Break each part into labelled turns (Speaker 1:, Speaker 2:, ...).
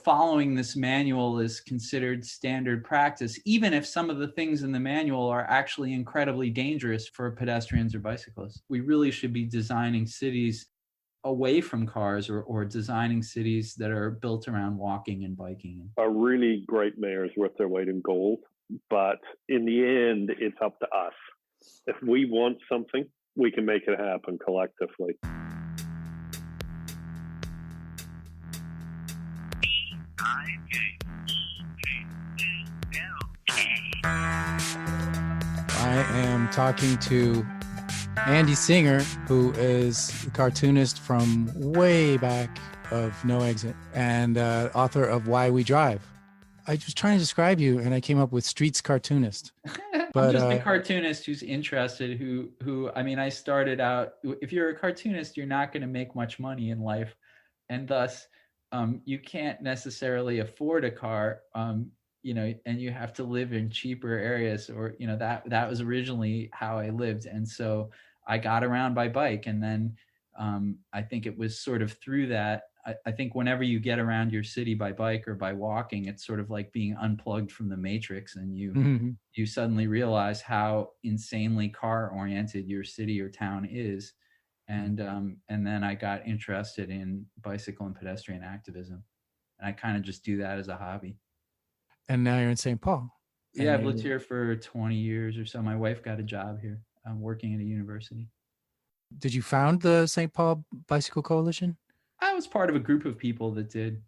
Speaker 1: following this manual is considered standard practice, even if some of the things in the manual are actually incredibly dangerous for pedestrians or bicyclists. We really should be designing cities away from cars, or designing cities that are built around walking and biking.
Speaker 2: A really great mayor is worth their weight in gold, but in the end, it's up to us. If we want something, we can make it happen collectively.
Speaker 3: I am talking to Andy Singer, who is a cartoonist from way back of No Exit and author of Why We Drive. I was trying to describe you and I came up with Streets Cartoonist.
Speaker 1: But, I'm just a cartoonist who's interested, who I mean, I started out, if you're a cartoonist, you're not going to make much money in life. And thus, you can't necessarily afford a car, and you have to live in cheaper areas, or, that was originally how I lived. And so I got around by bike. And then I think it was sort of through that. I think whenever you get around your city by bike or by walking, it's sort of like being unplugged from the matrix, and you suddenly realize how insanely car oriented your city or town is. And then I got interested in bicycle and pedestrian activism, and I kind of just do that as a hobby.
Speaker 3: And now you're in St. Paul.
Speaker 1: Yeah, I've lived here for 20 years or so. My wife got a job here. I'm working at a university.
Speaker 3: Did you found the St. Paul Bicycle Coalition?
Speaker 1: I was part of a group of people that did.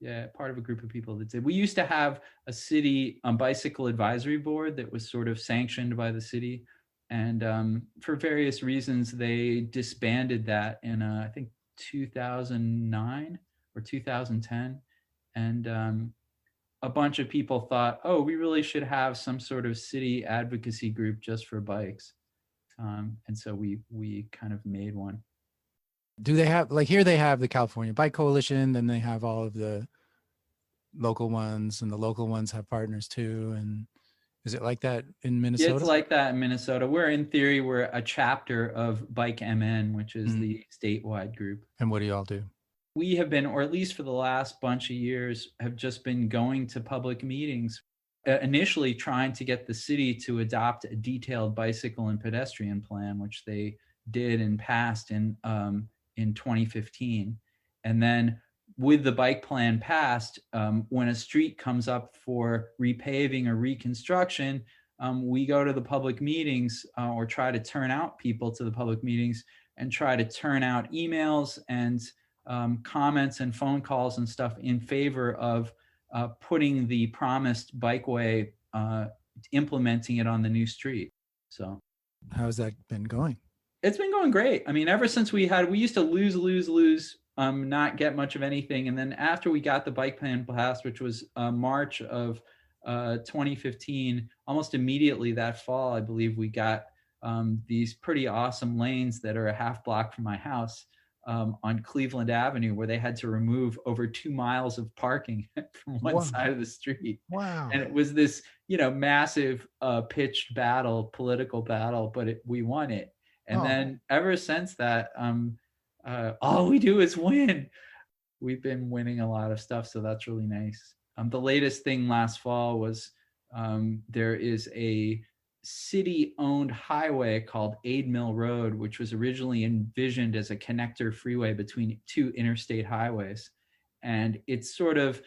Speaker 1: Yeah, part of a group of people that did. We used to have a city bicycle advisory board that was sort of sanctioned by the city. And for various reasons, they disbanded that in, I think, 2009 or 2010. And a bunch of people thought, oh, we really should have some sort of city advocacy group just for bikes. And so we kind of made one.
Speaker 3: Do they have, like, here they have the California Bike Coalition, then they have all of the local ones, and the local ones have partners too. And is it like that in Minnesota?
Speaker 1: Yeah, it's like that in Minnesota. In theory, we're a chapter of Bike MN, which is the statewide group.
Speaker 3: And what do you all do?
Speaker 1: We have been, or at least for the last bunch of years, have just been going to public meetings, initially trying to get the city to adopt a detailed bicycle and pedestrian plan, which they did and passed in 2015. And then with the bike plan passed, when a street comes up for repaving or reconstruction, we go to the public meetings or try to turn out people to the public meetings and try to turn out emails and comments and phone calls and stuff in favor of putting the promised bikeway, implementing it on the new street. So
Speaker 3: how's that been going?
Speaker 1: It's been going great. I mean, ever since we used to lose, not get much of anything. And then after we got the bike plan passed, which was March of 2015, almost immediately that fall, I believe we got these pretty awesome lanes that are a half block from my house on Cleveland Avenue, where they had to remove over 2 miles of parking from one side of the street.
Speaker 3: Wow.
Speaker 1: And it was this, massive pitched political battle, but we won it. And then ever since that, all we do is win. We've been winning a lot of stuff, so that's really nice. The latest thing last fall was there is a city-owned highway called Aid Mill Road, which was originally envisioned as a connector freeway between two interstate highways. And it's sort of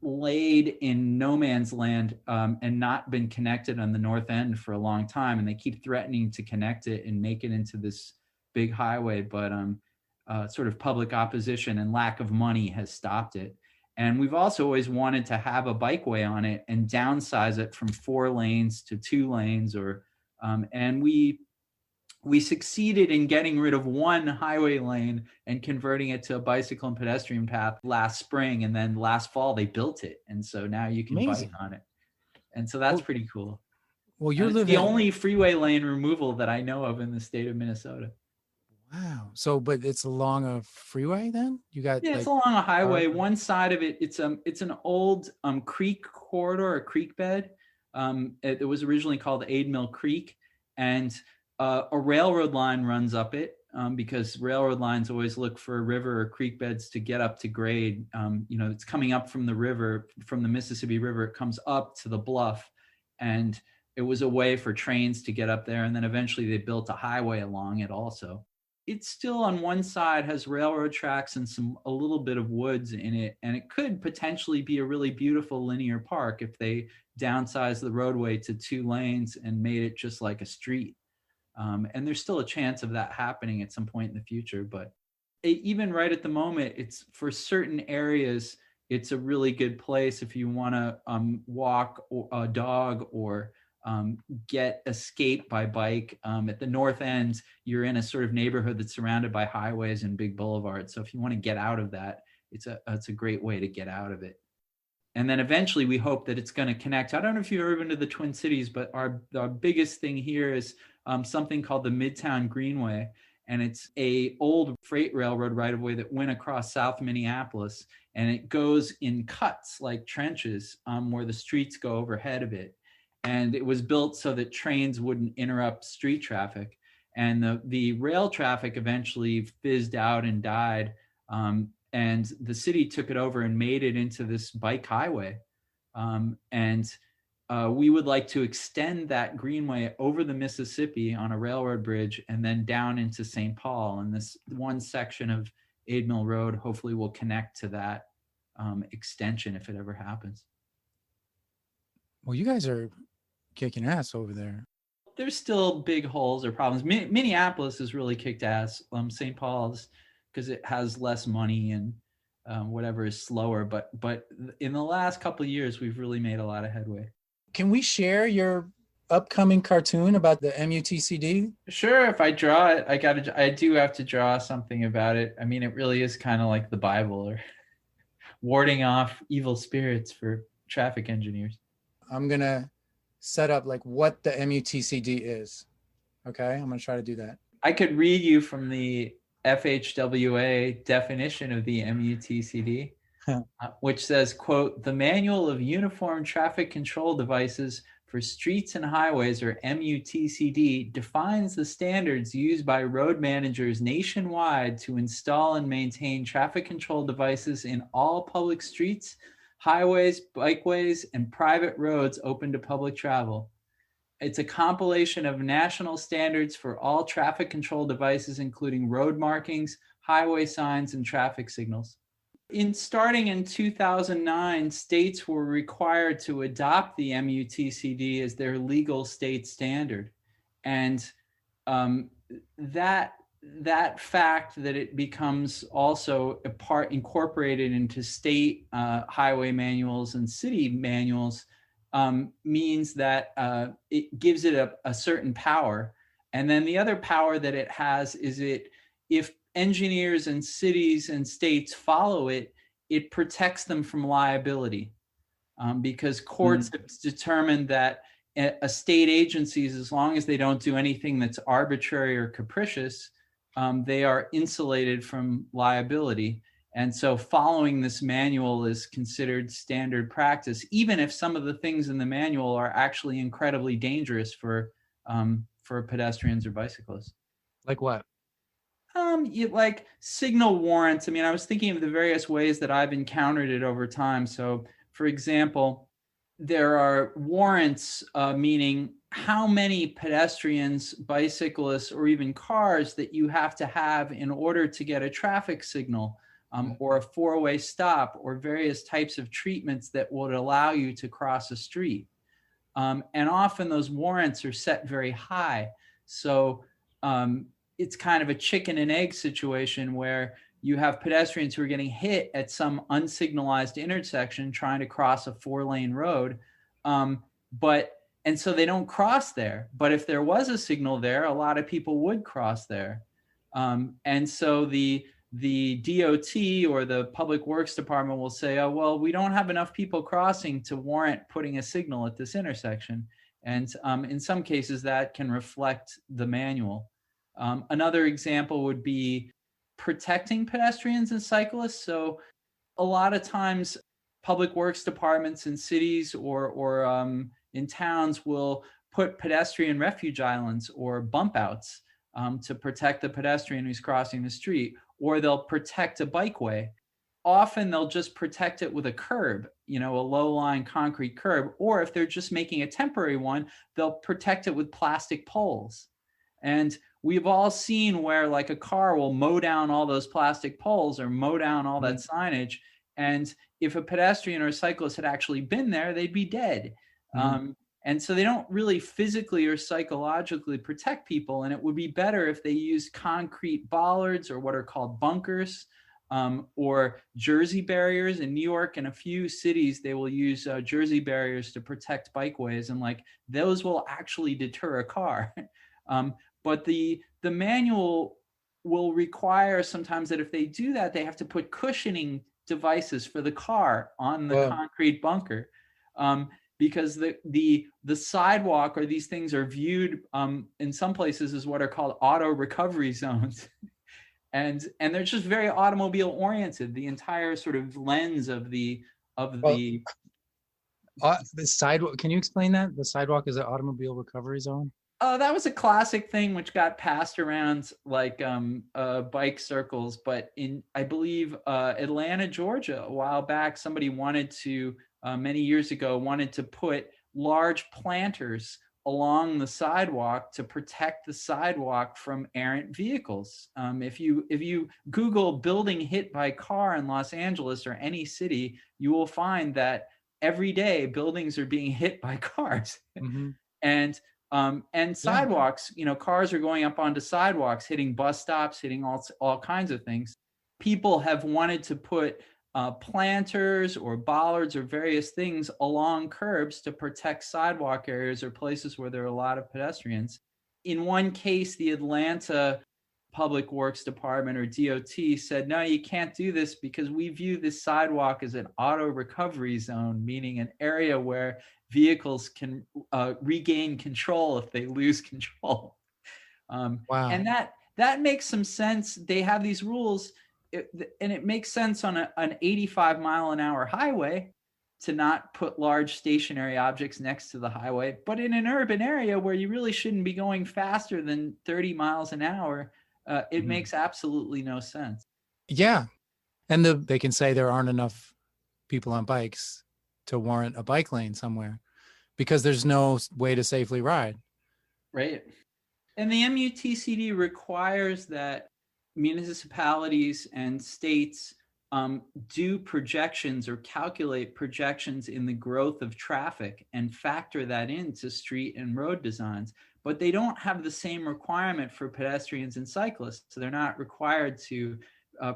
Speaker 1: laid in no man's land and not been connected on the north end for a long time. And they keep threatening to connect it and make it into this big highway, but sort of public opposition and lack of money has stopped it. And we've also always wanted to have a bikeway on it and downsize it from 4 lanes to 2 lanes, and we succeeded in getting rid of one highway lane and converting it to a bicycle and pedestrian path last spring. And then last fall, they built it. And so now you can bike on it. And so that's pretty cool.
Speaker 3: Well, you're
Speaker 1: the only freeway lane removal that I know of in the state of Minnesota.
Speaker 3: Wow. So, but it's along a freeway then? You got
Speaker 1: it's along a highway. One side of it, it's an old creek corridor, a creek bed. It was originally called Aid Mill Creek, and a railroad line runs up it. because railroad lines always look for river or creek beds to get up to grade. It's coming up from the river, from the Mississippi River. It comes up to the bluff, and it was a way for trains to get up there. And then eventually they built a highway along it also. It still on one side has railroad tracks and a little bit of woods in it. And it could potentially be a really beautiful linear park if they downsized the roadway to 2 lanes and made it just like a street. And there's still a chance of that happening at some point in the future. But even right at the moment, it's for certain areas, it's a really good place if you want to walk a dog or get escape by bike. At the north end, you're in a sort of neighborhood that's surrounded by highways and big boulevards. So if you want to get out of that, it's a great way to get out of it. And then eventually we hope that it's going to connect. I don't know if you've ever been to the Twin Cities, but our biggest thing here is something called the Midtown Greenway. And it's a old freight railroad right-of-way that went across South Minneapolis. And it goes in cuts like trenches where the streets go overhead of it. And it was built so that trains wouldn't interrupt street traffic. And the rail traffic eventually fizzed out and died. And the city took it over and made it into this bike highway. We would like to extend that greenway over the Mississippi on a railroad bridge and then down into St. Paul. And this one section of Aid Mill Road hopefully will connect to that extension if it ever happens.
Speaker 3: Well, you guys are kicking ass over there.
Speaker 1: There's still big holes or problems. Minneapolis has really kicked ass. St. Paul's, because it has less money and whatever is slower. But in the last couple of years, we've really made a lot of headway.
Speaker 3: Can we share your upcoming cartoon about the MUTCD?
Speaker 1: Sure. If I draw it, I do have to draw something about it. I mean, it really is kind of like the Bible, or warding off evil spirits for traffic engineers.
Speaker 3: I'm going to set up like what the MUTCD is. Okay. I'm going to try to do that.
Speaker 1: I could read you from the FHWA definition of the MUTCD, which says, quote, the Manual of Uniform Traffic Control Devices for Streets and Highways, or MUTCD, defines the standards used by road managers nationwide to install and maintain traffic control devices in all public streets, highways, bikeways, and private roads open to public travel. It's a compilation of national standards for all traffic control devices, including road markings, highway signs, and traffic signals. Starting in 2009, states were required to adopt the MUTCD as their legal state standard. And that fact that it becomes also incorporated into state highway manuals and city manuals means that it gives it a certain power. And then the other power that it has is if engineers and cities and states follow it, it protects them from liability. Because courts have determined that state agencies, as long as they don't do anything that's arbitrary or capricious, they are insulated from liability. And so following this manual is considered standard practice, even if some of the things in the manual are actually incredibly dangerous for pedestrians or bicyclists.
Speaker 3: Like what?
Speaker 1: Like signal warrants. I mean, I was thinking of the various ways that I've encountered it over time. So, for example, there are warrants, meaning how many pedestrians, bicyclists, or even cars that you have to have in order to get a traffic signal. Or a four-way stop, or various types of treatments that would allow you to cross a street. And often those warrants are set very high. So it's kind of a chicken and egg situation where you have pedestrians who are getting hit at some unsignalized intersection trying to cross a 4-lane road. And so they don't cross there. But if there was a signal there, a lot of people would cross there. And so the DOT or the Public Works Department will say, oh, well, we don't have enough people crossing to warrant putting a signal at this intersection. And in some cases, that can reflect the manual. Another example would be protecting pedestrians and cyclists. So a lot of times, Public Works Departments in cities or in towns will put pedestrian refuge islands or bump outs to protect the pedestrian who's crossing the street, or they'll protect a bikeway. Often they'll just protect it with a curb, a low-lying concrete curb, or if they're just making a temporary one, they'll protect it with plastic poles. And we've all seen where like a car will mow down all those plastic poles or mow down all that signage. And if a pedestrian or a cyclist had actually been there, they'd be dead. And so they don't really physically or psychologically protect people. And it would be better if they used concrete bollards or what are called bunkers, or Jersey barriers. In New York and a few cities, they will use Jersey barriers to protect bikeways, and like those will actually deter a car. But the manual will require sometimes that if they do that, they have to put cushioning devices for the car on the concrete bunker, because the sidewalk or these things are viewed in some places as what are called auto recovery zones. And they're just very automobile oriented. The entire sort of lens of the
Speaker 3: sidewalk. Can you explain that? The sidewalk is an automobile recovery zone?
Speaker 1: Oh, that was a classic thing which got passed around like bike circles. But in, I believe, Atlanta, Georgia, a while back, somebody wanted to, many years ago, wanted to put large planters along the sidewalk to protect the sidewalk from errant vehicles. If you Google building hit by car in Los Angeles or any city, you will find that every day buildings are being hit by cars. And sidewalks, cars are going up onto sidewalks, hitting bus stops, hitting all kinds of things. People have wanted to put planters or bollards or various things along curbs to protect sidewalk areas or places where there are a lot of pedestrians. In one case, the Atlanta Public Works Department, or DOT, said, no, you can't do this because we view this sidewalk as an auto recovery zone, meaning an area where vehicles can regain control if they lose control. And that makes some sense. They have these rules. And it makes sense on an 85-mile-an-hour highway to not put large stationary objects next to the highway. But in an urban area where you really shouldn't be going faster than 30 miles an hour, it makes absolutely no sense.
Speaker 3: Yeah. And they can say there aren't enough people on bikes to warrant a bike lane somewhere because there's no way to safely ride.
Speaker 1: Right. And the MUTCD requires that municipalities and states do projections or calculate projections in the growth of traffic and factor that into street and road designs. But they don't have the same requirement for pedestrians and cyclists. So they're not required to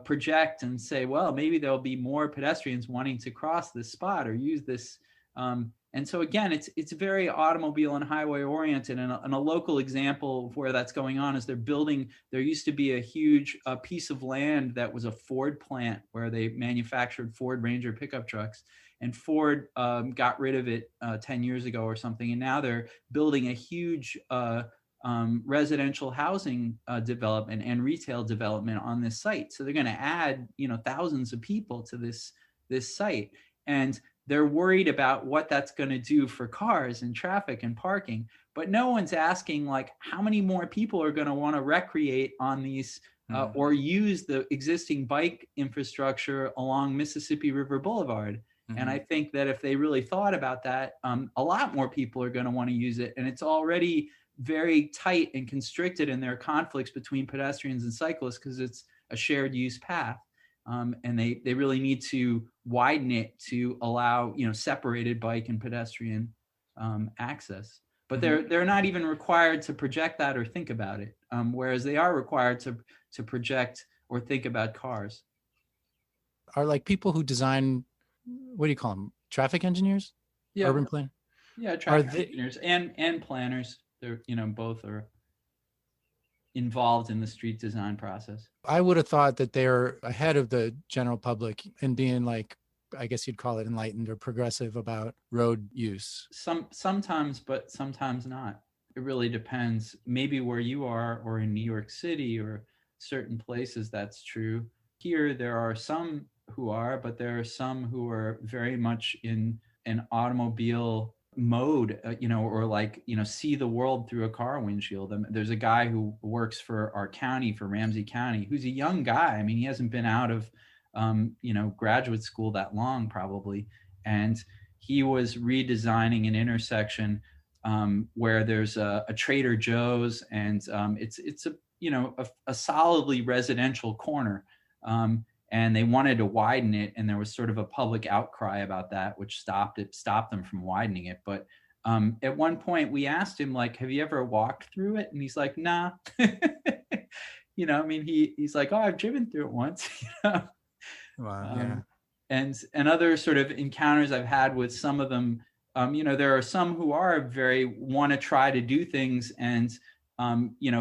Speaker 1: project and say, well, maybe there'll be more pedestrians wanting to cross this spot or use this. And so again, it's very automobile and highway oriented. And a local example of where that's going on is there used to be a huge piece of land that was a Ford plant where they manufactured Ford Ranger pickup trucks. And Ford got rid of it 10 years ago or something. And now they're building a huge residential housing development and retail development on this site. So they're going to add, thousands of people to this site. And they're worried about what that's going to do for cars and traffic and parking. But no one's asking, like, how many more people are going to want to recreate on these or use the existing bike infrastructure along Mississippi River Boulevard. And I think that if they really thought about that, a lot more people are going to want to use it. And it's already very tight and constricted in their conflicts between pedestrians and cyclists because it's a shared use path. And they really need to widen it to allow, separated bike and pedestrian access. But they're not even required to project that or think about it, whereas they are required to project or think about cars.
Speaker 3: Are like people who design, what do you call them? Traffic engineers?
Speaker 1: Yeah.
Speaker 3: Urban plan?
Speaker 1: Yeah, traffic engineers and planners. They're, both are involved in the street design process.
Speaker 3: I would have thought that they're ahead of the general public in being, like, I guess you'd call it enlightened or progressive about road use.
Speaker 1: Sometimes, but sometimes not. It really depends. Maybe where you are or in New York City or certain places that's true. Here, there are some who are, but there are some who are very much in an automobile mode, or like, see the world through a car windshield. There's a guy who works for our county, for Ramsey County, who's a young guy. I mean, he hasn't been out of, graduate school that long probably. And he was redesigning an intersection where there's a Trader Joe's, and it's a solidly residential corner. And they wanted to widen it, and there was sort of a public outcry about that, which stopped them from widening it. But at one point we asked him, like, have you ever walked through it? And he's like, nah. I mean, he's like, oh, I've driven through it once.
Speaker 3: Wow. Yeah.
Speaker 1: And other sort of encounters I've had with some of them, there are some who want to try to do things and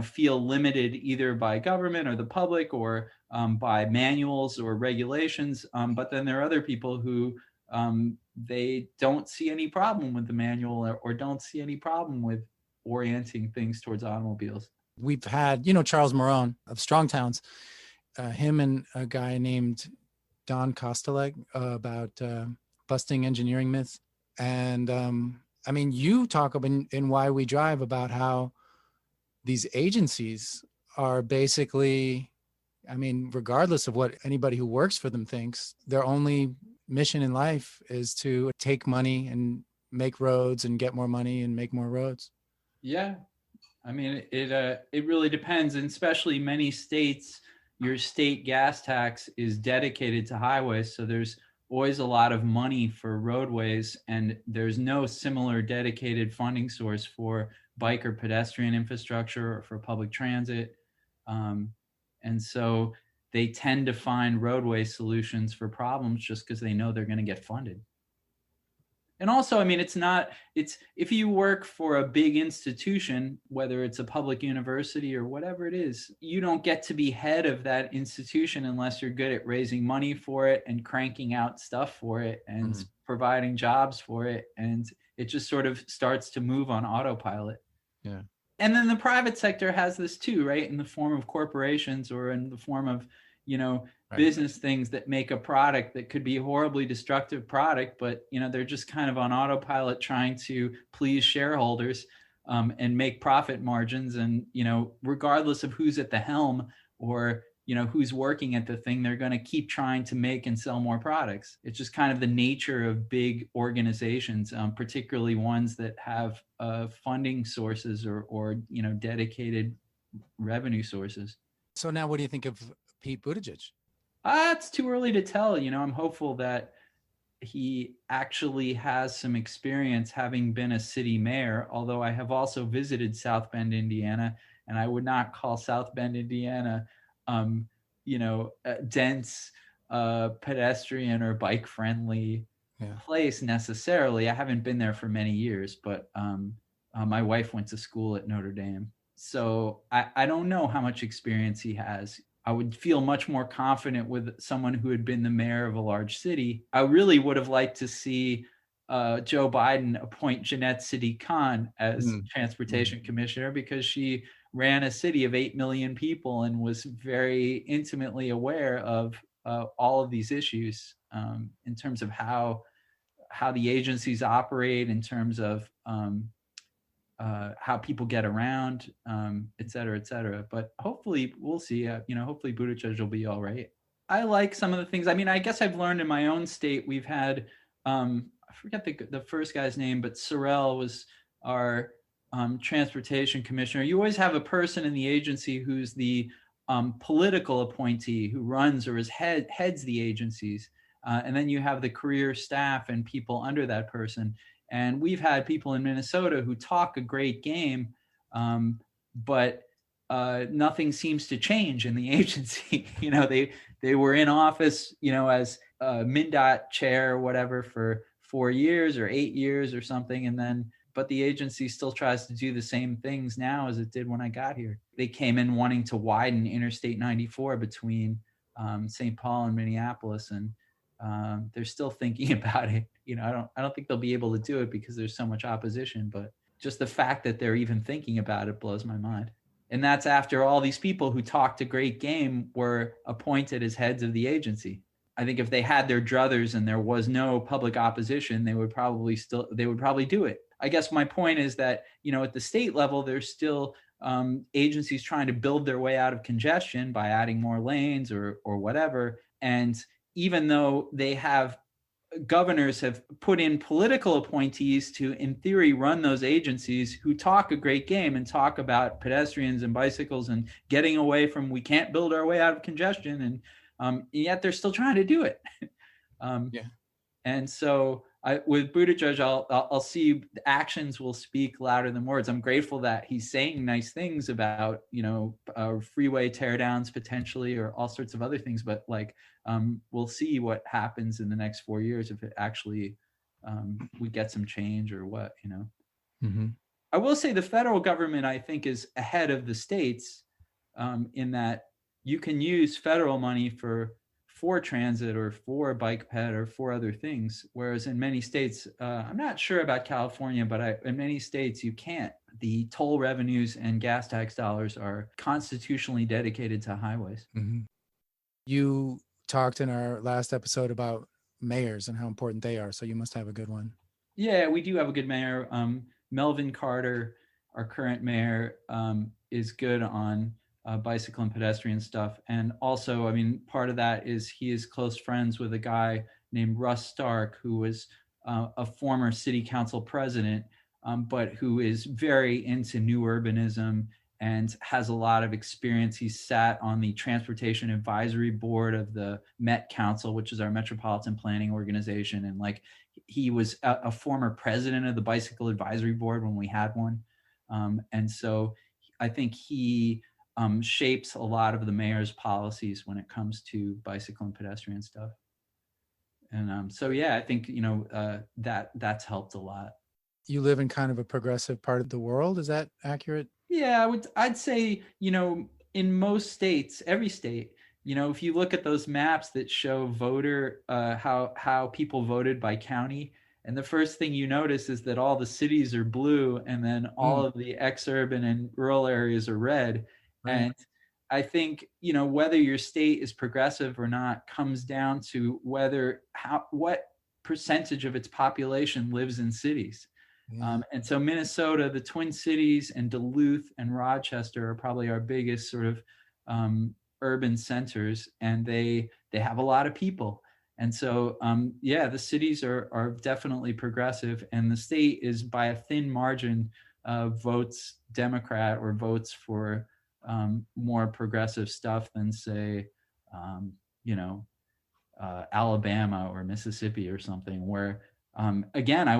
Speaker 1: feel limited either by government or the public, or by manuals or regulations. But then there are other people who they don't see any problem with the manual, or don't see any problem with orienting things towards automobiles.
Speaker 3: We've had, Charles Marone of Strong Towns, him and a guy named Don Kosteleg about busting engineering myths. And I mean, you talk about in Why We Drive about how these agencies are basically, I mean, regardless of what anybody who works for them thinks, their only mission in life is to take money and make roads and get more money and make more roads.
Speaker 1: Yeah. I mean, it really depends. And especially many states, your state gas tax is dedicated to highways. So there's always a lot of money for roadways, and there's no similar dedicated funding source for bike or pedestrian infrastructure or for public transit. And so they tend to find roadway solutions for problems just because they know they're going to get funded. And also, I mean, it's if you work for a big institution, whether it's a public university or whatever it is, you don't get to be head of that institution unless you're good at raising money for it and cranking out stuff for it and providing jobs for it. And it just sort of starts to move on autopilot.
Speaker 3: Yeah.
Speaker 1: And then the private sector has this too, right? In the form of corporations, or in the form of, business things that make a product that could be a horribly destructive product, but, they're just kind of on autopilot trying to please shareholders and make profit margins. And, regardless of who's at the helm or, who's working at the thing, they're going to keep trying to make and sell more products. It's just kind of the nature of big organizations, particularly ones that have funding sources or dedicated revenue sources.
Speaker 3: So now what do you think of Pete Buttigieg?
Speaker 1: It's too early to tell. I'm hopeful that he actually has some experience having been a city mayor, although I have also visited South Bend, Indiana, and I would not call South Bend, Indiana, a dense, pedestrian or bike friendly place necessarily. I haven't been there for many years, but my wife went to school at Notre Dame. So I don't know how much experience he has. I would feel much more confident with someone who had been the mayor of a large city. I really would have liked to see Joe Biden appoint Jeanette City-Khan as transportation commissioner, because she ran a city of 8 million people and was very intimately aware of all of these issues in terms of how the agencies operate, in terms of how people get around, et cetera, et cetera. But hopefully we'll see, hopefully Buttigieg will be all right. I like some of the things. I mean, I guess I've learned in my own state, we've had, I forget the first guy's name, but Sorrell was our transportation commissioner. You always have a person in the agency who's the political appointee, who runs or heads the agencies. And then you have the career staff and people under that person. And we've had people in Minnesota who talk a great game, but nothing seems to change in the agency. They were in office, as MnDOT chair or whatever for 4 years or 8 years or something. But the agency still tries to do the same things now as it did when I got here. They came in wanting to widen Interstate 94 between St. Paul and Minneapolis, and they're still thinking about it. I don't think they'll be able to do it because there's so much opposition, but just the fact that they're even thinking about it blows my mind. And that's after all these people who talked a great game were appointed as heads of the agency. I think if they had their druthers and there was no public opposition, they would probably do it. I guess my point is that, at the state level, there's still agencies trying to build their way out of congestion by adding more lanes or whatever. And even though governors have put in political appointees to, in theory, run those agencies who talk a great game and talk about pedestrians and bicycles and getting away from, we can't build our way out of congestion. And yet they're still trying to do it.
Speaker 3: Yeah.
Speaker 1: And so with Buttigieg, I'll see actions will speak louder than words. I'm grateful that he's saying nice things about, freeway teardowns potentially, or all sorts of other things. But we'll see what happens in the next 4 years if it actually we get some change or what.
Speaker 3: Mm-hmm.
Speaker 1: I will say the federal government, I think, is ahead of the states in that you can use federal money for transit or for bike ped or for other things, whereas in many states, I'm not sure about California, but in many states you can't. The toll revenues and gas tax dollars are constitutionally dedicated to highways.
Speaker 3: Mm-hmm. You talked in our last episode about mayors and how important they are, so you must have a good one.
Speaker 1: Yeah, we do have a good mayor. Melvin Carter, our current mayor, is good on bicycle and pedestrian stuff. And also, part of that is he is close friends with a guy named Russ Stark, who was a former city council president, but who is very into new urbanism and has a lot of experience. He sat on the Transportation Advisory Board of the Met Council, which is our metropolitan planning organization. And he was a former president of the Bicycle Advisory Board when we had one. And so I think he shapes a lot of the mayor's policies when it comes to bicycle and pedestrian stuff. And so, yeah, I think, that's helped a lot.
Speaker 3: You live in kind of a progressive part of the world. Is that accurate?
Speaker 1: Yeah, I'd say, in most states, every state, if you look at those maps that show how people voted by county, and the first thing you notice is that all the cities are blue and then all of the exurban and rural areas are red. Right. And I think, whether your state is progressive or not comes down to what percentage of its population lives in cities. And so Minnesota, the Twin Cities, and Duluth and Rochester are probably our biggest sort of urban centers, and they have a lot of people. And so, the cities are definitely progressive, and the state is by a thin margin votes Democrat or votes for more progressive stuff than, say, Alabama or Mississippi or something, where again, I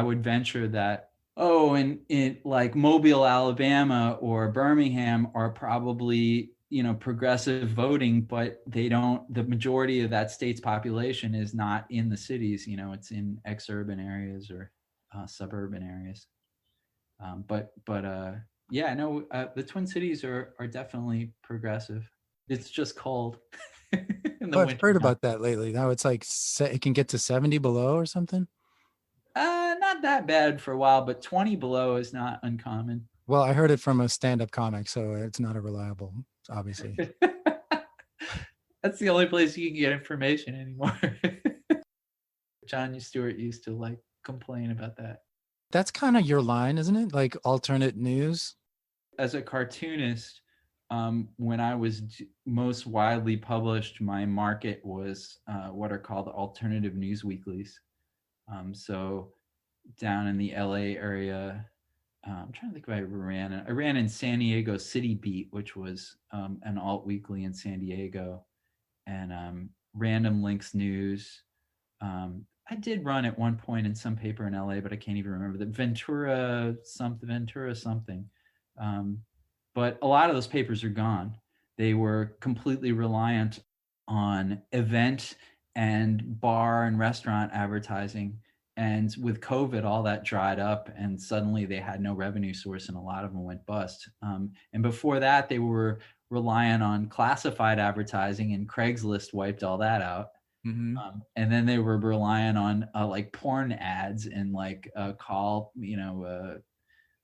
Speaker 1: would venture that in like Mobile, Alabama or Birmingham are probably progressive voting, but the majority of that state's population is not in the cities. It's in exurban areas or suburban areas. The Twin Cities are definitely progressive. It's just cold.
Speaker 3: I've heard about that lately. Now it's like it can get to 70 below or something.
Speaker 1: Not that bad for a while, but 20 below is not uncommon.
Speaker 3: Well, I heard it from a stand-up comic, so it's not a reliable, obviously.
Speaker 1: That's the only place you can get information anymore. Jon Stewart used to complain about that.
Speaker 3: That's kind of your line, isn't it? Like alternate news?
Speaker 1: As a cartoonist, when I was most widely published, my market was what are called alternative news weeklies. So down in the LA area, I'm trying to think if I ran in San Diego City Beat, which was an alt weekly in San Diego, and Random Links News. I did run at one point in some paper in LA, but I can't even remember the Ventura something. But a lot of those papers are gone. They were completely reliant on event and bar and restaurant advertising. And with COVID, all that dried up, and suddenly they had no revenue source, and a lot of them went bust. And before that, they were relying on classified advertising, and Craigslist wiped all that out. Mm-hmm. And then they were relying on porn ads and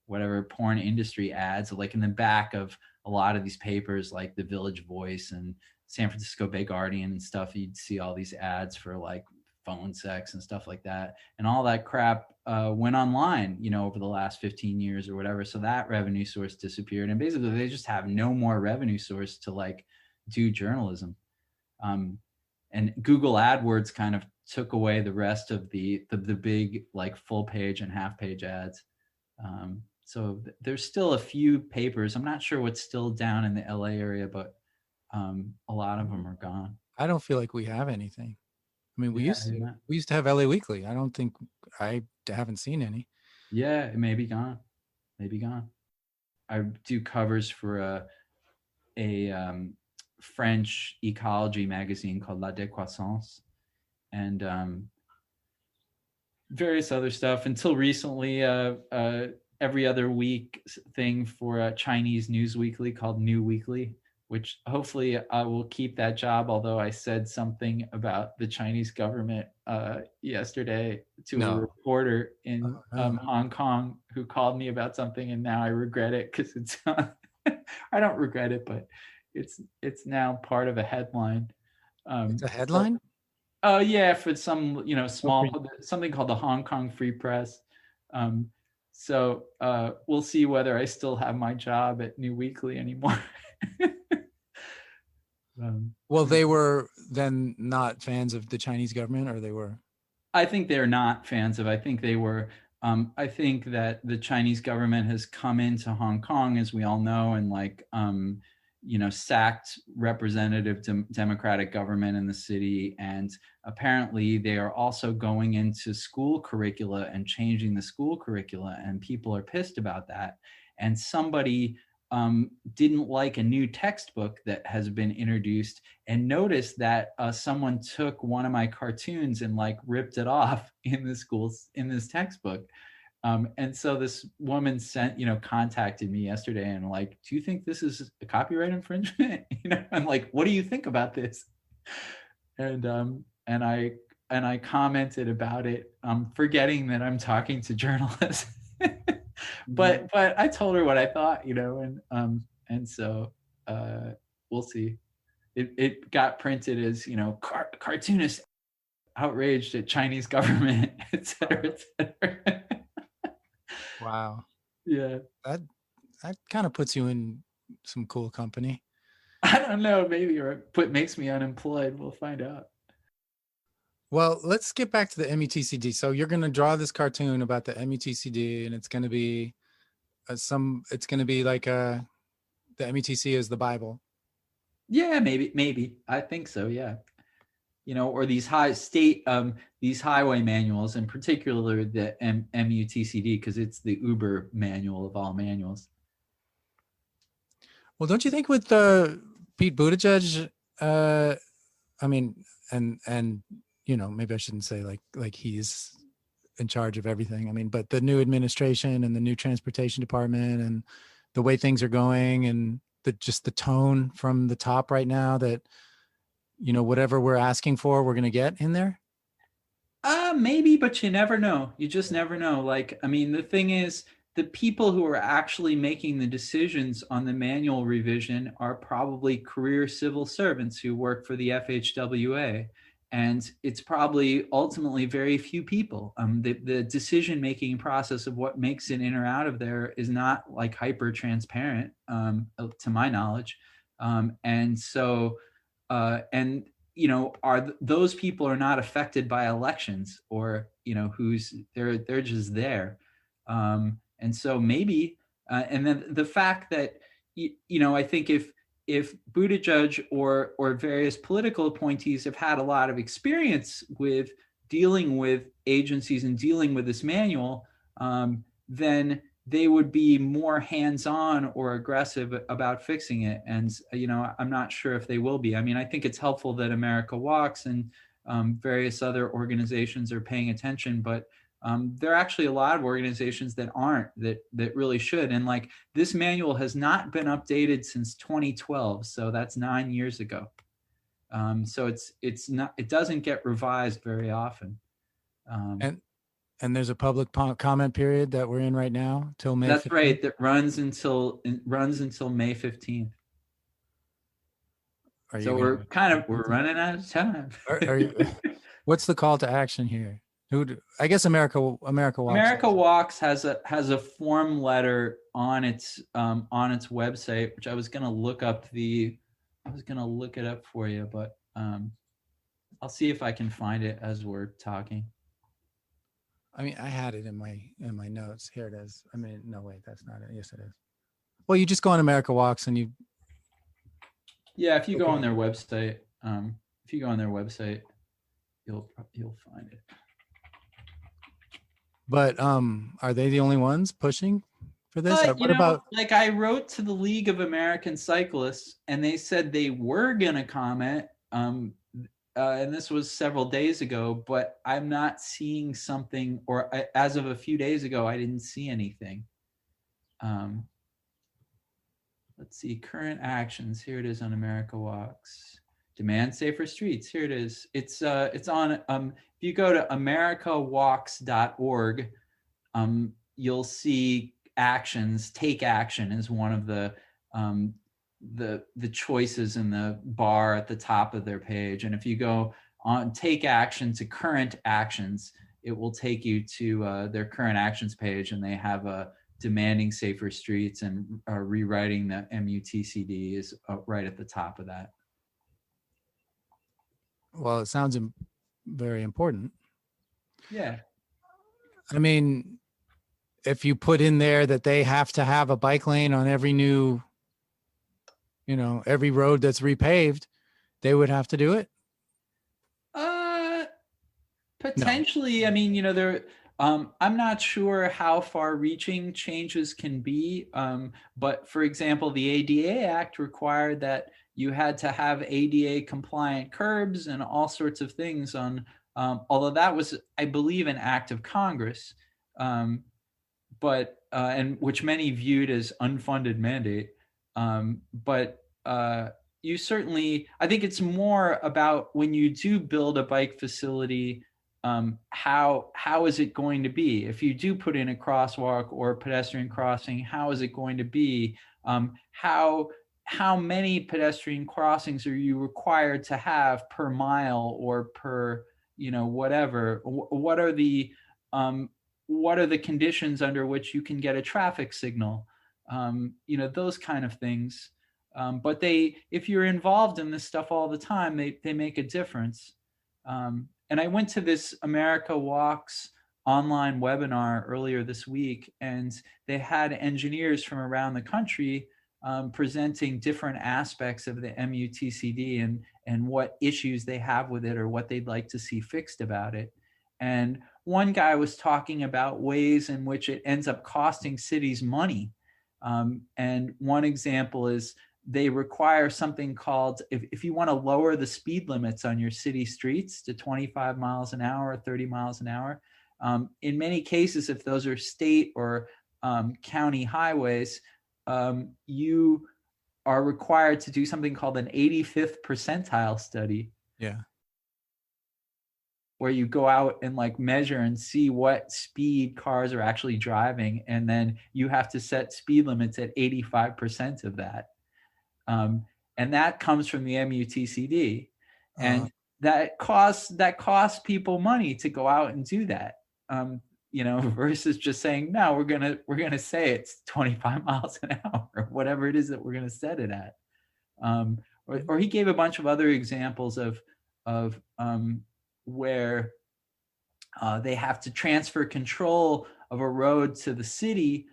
Speaker 1: whatever porn industry ads, like in the back of a lot of these papers, like the Village Voice and San Francisco Bay Guardian and stuff, you'd see all these ads for like phone sex and stuff like that, and all that crap went online, over the last 15 years or whatever. So that revenue source disappeared, and basically they just have no more revenue source to like do journalism. And Google AdWords kind of took away the rest of the big like full page and half page ads. So there's still a few papers. I'm not sure what's still down in the LA area, but a lot of them are gone.
Speaker 3: I don't feel like we have anything. I mean, we
Speaker 1: Yeah,
Speaker 3: used to have LA Weekly. I don't think I haven't seen any.
Speaker 1: Yeah, it may be gone. Maybe gone. I do covers for a French ecology magazine called La Décroissance, and various other stuff. Until recently, every other week thing for a Chinese news weekly called New Weekly, which hopefully I will keep that job. Although I said something about the Chinese government yesterday to a reporter in Hong Kong who called me about something, and now I regret it because it's I don't regret it, but it's now part of a headline.
Speaker 3: It's a headline?
Speaker 1: Oh yeah, for some small something called the Hong Kong Free Press. So we'll see whether I still have my job at New Weekly anymore.
Speaker 3: Well, they were then not fans of the Chinese government, or they were?
Speaker 1: I think they're not fans of. I think they were. I think that the Chinese government has come into Hong Kong, as we all know, and sacked representative democratic government in the city. And apparently they are also going into school curricula and changing the school curricula, and people are pissed about that. And somebody didn't like a new textbook that has been introduced and noticed that someone took one of my cartoons and like ripped it off in this textbook. And so this woman contacted me yesterday and like, do you think this is a copyright infringement? I'm like, what do you think about this? And I commented about it, forgetting that I'm talking to journalists. But I told her what I thought, and so we'll see. It got printed as cartoonist outraged at Chinese government, et cetera, et cetera.
Speaker 3: Wow.
Speaker 1: Yeah.
Speaker 3: That kind of puts you in some cool company.
Speaker 1: I don't know, maybe, or makes me unemployed. We'll find out.
Speaker 3: Well, let's get back to the METCD. So you're going to draw this cartoon about the METCD, and it's going to be it's going to be like the METC is the Bible. Yeah,
Speaker 1: maybe. I think so. Yeah. Or these these highway manuals, in particular the MUTCD, because it's the Uber manual of all manuals.
Speaker 3: Well, don't you think with Pete Buttigieg, I mean, and maybe I shouldn't say like he's in charge of everything. I mean, but the new administration and the new transportation department and the way things are going, and just the tone from the top right now, that whatever we're asking for, we're going to get in there?
Speaker 1: Maybe, but you never know. You just never know. Like, I mean, the thing is, the people who are actually making the decisions on the manual revision are probably career civil servants who work for the FHWA. And it's probably ultimately very few people. The decision-making process of what makes it in or out of there is not like hyper transparent, to my knowledge. And so, those people are not affected by elections, or they're just there. And so maybe, and then the fact that I think if Buttigieg or various political appointees have had a lot of experience with dealing with agencies and dealing with this manual, then they would be more hands-on or aggressive about fixing it. And, I'm not sure if they will be. I mean, I think it's helpful that America Walks and various other organizations are paying attention, but there are actually a lot of organizations that aren't, that really should. And like, this manual has not been updated since 2012. So that's 9 years ago. So it doesn't get revised very often.
Speaker 3: And there's a public comment period that we're in right now till May.
Speaker 1: That's
Speaker 3: 15th.
Speaker 1: Right. That runs until May 15th.
Speaker 3: are you
Speaker 1: So
Speaker 3: gonna?
Speaker 1: we're running out of time.
Speaker 3: Are you? What's the call to action here? I guess America Walks.
Speaker 1: America Walks has a form letter on its website, which I was gonna look it up for you, but I'll see if I can find it as we're talking.
Speaker 3: I mean, I had it in my notes. Here it is. I mean, no, wait, that's not it. Yes, it is. Well, you just go on America Walks and you.
Speaker 1: Yeah, if you go on their website, you'll find it.
Speaker 3: But are they the only ones pushing for this? What about?
Speaker 1: Like, I wrote to the League of American Cyclists, and they said they were gonna comment. And this was several days ago, but I'm not seeing something, or as of a few days ago, I didn't see anything. Let's see, current actions. Here it is on America Walks. Demand safer streets. Here it is. It's on. If you go to americawalks.org, you'll see actions. Take action is one of the choices in the bar at the top of their page. And if you go on take action to current actions, it will take you to their current actions page, and they have a demanding safer streets and rewriting the MUTCD is right at the top of that.
Speaker 3: Well, it sounds very important.
Speaker 1: Yeah.
Speaker 3: I mean, if you put in there that they have to have a bike lane on every new, every road that's repaved, they would have to do it?
Speaker 1: Potentially. No. I mean, I'm not sure how far-reaching changes can be, but for example, the ADA Act required that you had to have ADA-compliant curbs and all sorts of things on, although that was, I believe, an act of Congress, but and which many viewed as unfunded mandate. But you certainly, I think it's more about when you do build a bike facility, how is it going to be? If you do put in a crosswalk or pedestrian crossing, how is it going to be? How many pedestrian crossings are you required to have per mile or per, whatever? What are the conditions under which you can get a traffic signal? Those kind of things. But if you're involved in this stuff all the time, they make a difference. And I went to this America Walks online webinar earlier this week, and they had engineers from around the country presenting different aspects of the MUTCD and what issues they have with it or what they'd like to see fixed about it. And one guy was talking about ways in which it ends up costing cities money. And one example is they require something called, if you want to lower the speed limits on your city streets to 25 miles an hour or 30 miles an hour, in many cases, if those are state or county highways, you are required to do something called an 85th percentile study.
Speaker 3: Yeah.
Speaker 1: Where you go out and measure and see what speed cars are actually driving. And then you have to set speed limits at 85% of that. And that comes from the MUTCD, and that costs people money to go out and do that. Versus just saying, no, we're gonna say it's 25 miles an hour or whatever it is that we're gonna set it at. Or he gave a bunch of other examples of where they have to transfer control of a road to the city.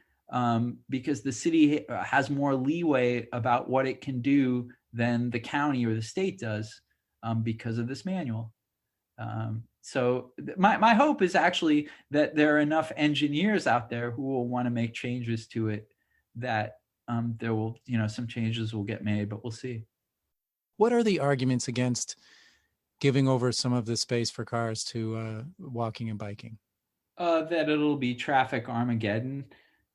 Speaker 1: Because the city has more leeway about what it can do than the county or the state does because of this manual. So my hope is actually that there are enough engineers out there who will want to make changes to it that there will, some changes will get made, but we'll see.
Speaker 3: What are the arguments against giving over some of the space for cars to walking and biking?
Speaker 1: That it'll be traffic Armageddon.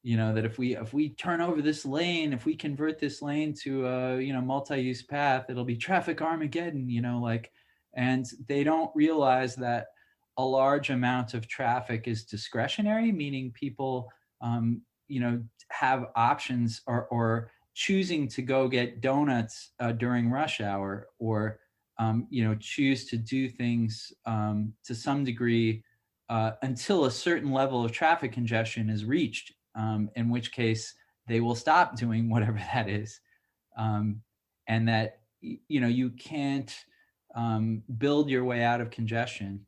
Speaker 1: That if we turn over this lane, if we convert this lane to a multi-use path, it'll be traffic Armageddon. And they don't realize that a large amount of traffic is discretionary, meaning people have options or choosing to go get donuts during rush hour, or choose to do things to some degree until a certain level of traffic congestion is reached, in which case they will stop doing whatever that is. And that you can't build your way out of congestion.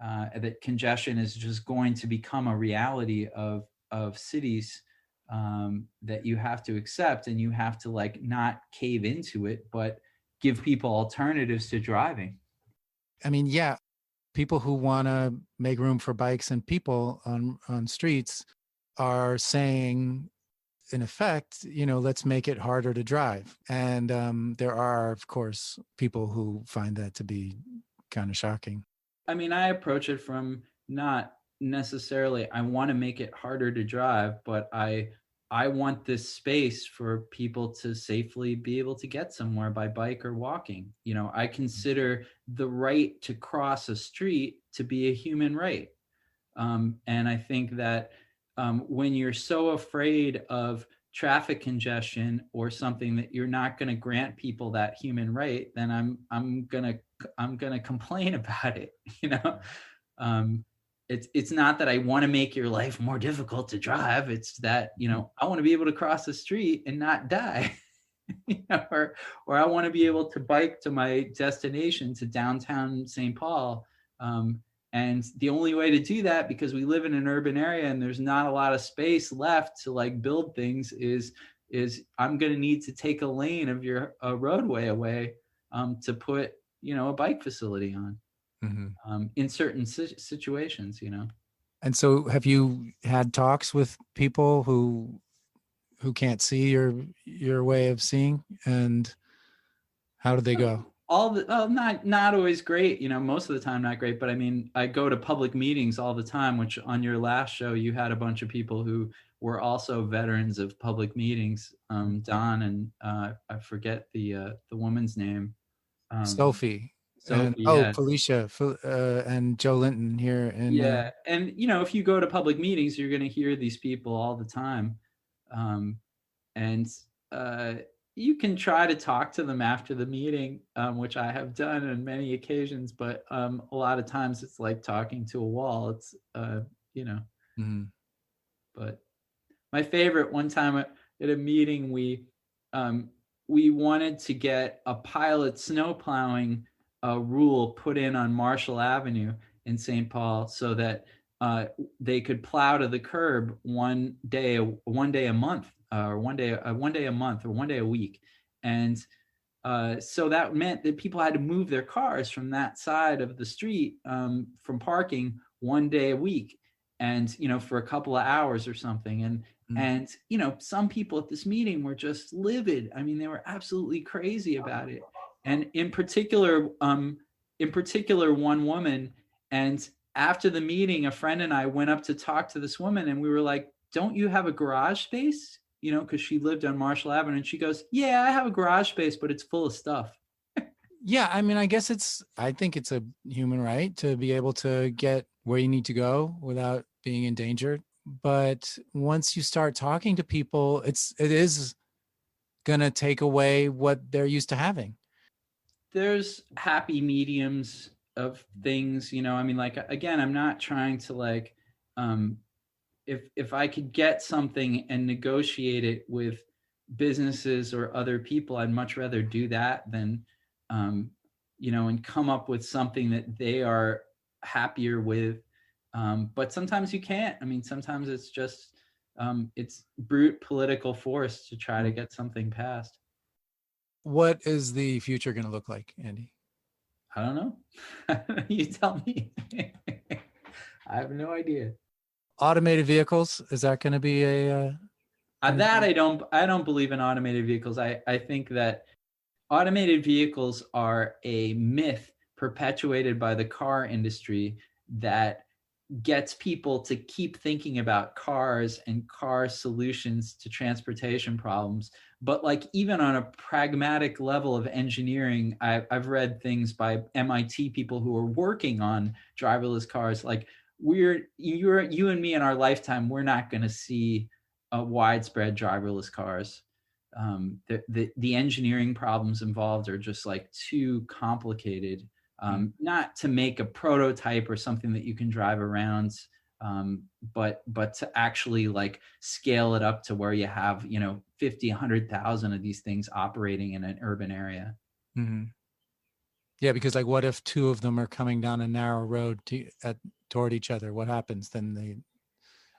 Speaker 1: That congestion is just going to become a reality of cities that you have to accept, and you have to like not cave into it, but give people alternatives to driving.
Speaker 3: I mean, yeah, people who want to make room for bikes and people on streets are saying, in effect, let's make it harder to drive. And there are, of course, people who find that to be kind of shocking.
Speaker 1: I mean, I approach it from not necessarily I want to make it harder to drive, but I want this space for people to safely be able to get somewhere by bike or walking. I consider the right to cross a street to be a human right. And I think that when you're so afraid of traffic congestion or something that you're not going to grant people that human right, then I'm gonna complain about it. It's not that I want to make your life more difficult to drive. It's that I want to be able to cross the street and not die. or I want to be able to bike to my destination, to downtown St. Paul. And the only way to do that, because we live in an urban area and there's not a lot of space left to like build things, is I'm going to need to take a lane of your roadway away to put a bike facility on. In certain situations.
Speaker 3: And so have you had talks with people who can't see your way of seeing, and how do they go?
Speaker 1: Not always great, most of the time not great, but I mean, I go to public meetings all the time, which on your last show you had a bunch of people who were also veterans of public meetings. Don and I forget the woman's name.
Speaker 3: Sophie. And,
Speaker 1: yeah.
Speaker 3: Felicia and Joe Linton here.
Speaker 1: And if you go to public meetings, you're going to hear these people all the time. And you can try to talk to them after the meeting, which I have done on many occasions, but a lot of times it's like talking to a wall. It's, But my favorite, one time at a meeting, we wanted to get a pilot snow plowing rule put in on Marshall Avenue in St. Paul, so that they could plow to the curb one day a month, or one day a month, or one day a week. And so that meant that people had to move their cars from that side of the street, from parking, one day a week, and for a couple of hours or something. And some people at this meeting were just livid. I mean, they were absolutely crazy about it. And in particular, one woman. And after the meeting, a friend and I went up to talk to this woman, and we were like, "Don't you have a garage space?" Because she lived on Marshall Avenue. And she goes, "Yeah, I have a garage space, but it's full of stuff."
Speaker 3: Yeah, I mean, I think it's a human right to be able to get where you need to go without being endangered. But once you start talking to people, it is going to take away what they're used to having.
Speaker 1: There's happy mediums of things, I mean, like, again, I'm not trying to like, if I could get something and negotiate it with businesses or other people, I'd much rather do that than, and come up with something that they are happier with. But sometimes you can't. I mean, sometimes it's just, it's brute political force to try to get something passed.
Speaker 3: What is the future going to look like, Andy?
Speaker 1: I don't know. You tell me. I have no idea.
Speaker 3: Automated vehicles, is that going to be a
Speaker 1: that I don't believe in automated vehicles. I think that automated vehicles are a myth perpetuated by the car industry that gets people to keep thinking about cars and car solutions to transportation problems. But like, even on a pragmatic level of engineering, I've read things by MIT people who are working on driverless cars. Like, you and me in our lifetime, we're not going to see widespread driverless cars. The engineering problems involved are just like too complicated, not to make a prototype or something that you can drive around, but to actually like scale it up to where you have 50, 100,000 of these things operating in an urban area.
Speaker 3: Mm-hmm. Yeah, because like, what if two of them are coming down a narrow road toward each other? What happens then?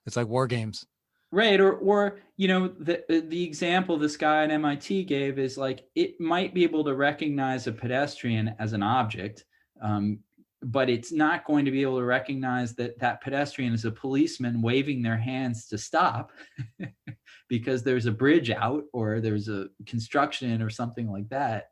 Speaker 3: It's like war games.
Speaker 1: Right. Or the example this guy at MIT gave is like, it might be able to recognize a pedestrian as an object, but it's not going to be able to recognize that pedestrian is a policeman waving their hands to stop because there's a bridge out or there's a construction or something like that.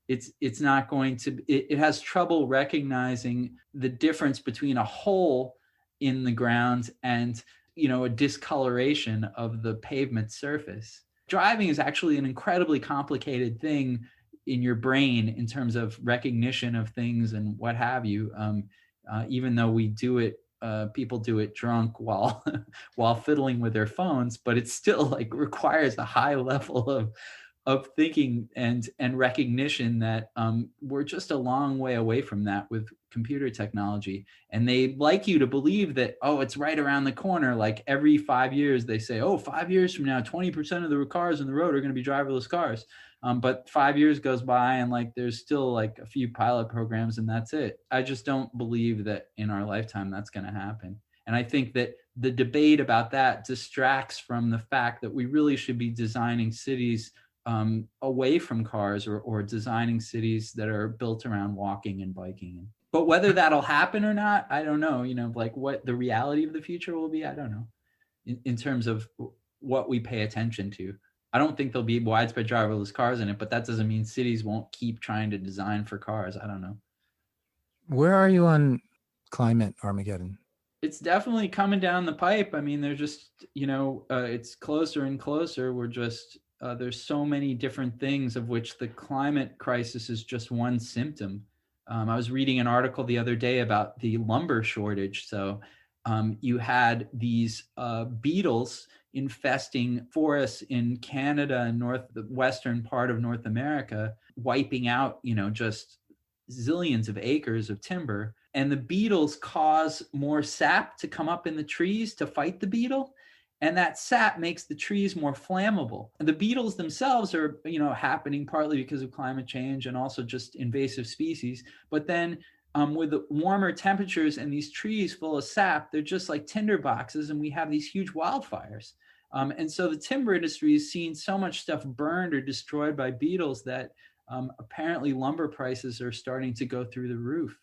Speaker 1: It's not going to, it has trouble recognizing the difference between a hole in the ground and a discoloration of the pavement surface. Driving is actually an incredibly complicated thing in your brain in terms of recognition of things and what have you. Even though we do it, people do it drunk while fiddling with their phones, but it still like requires a high level of thinking and recognition that we're just a long way away from that with computer technology. And they like you to believe that, oh, it's right around the corner. Like every 5 years they say, oh, 5 years from now, 20% of the cars on the road are going to be driverless cars. But 5 years goes by and like there's still like a few pilot programs and that's it. I just don't believe that in our lifetime that's going to happen. And I think that the debate about that distracts from the fact that we really should be designing cities away from cars or designing cities that are built around walking and biking. But whether that'll happen or not, I don't know. Like what the reality of the future will be, I don't know. In terms of what we pay attention to, I don't think there'll be widespread driverless cars in it, but that doesn't mean cities won't keep trying to design for cars. I don't know.
Speaker 3: Where are you on climate Armageddon?
Speaker 1: It's definitely coming down the pipe. I mean, they're just, it's closer and closer. We're just, there's so many different things of which the climate crisis is just one symptom. I was reading an article the other day about the lumber shortage. So you had these beetles infesting forests in Canada and the western part of North America, wiping out, just zillions of acres of timber. And the beetles cause more sap to come up in the trees to fight the beetle. And that sap makes the trees more flammable. And the beetles themselves are, happening partly because of climate change and also just invasive species. But then with the warmer temperatures and these trees full of sap, they're just like tinder boxes, and we have these huge wildfires. And so the timber industry has seen so much stuff burned or destroyed by beetles that apparently lumber prices are starting to go through the roof.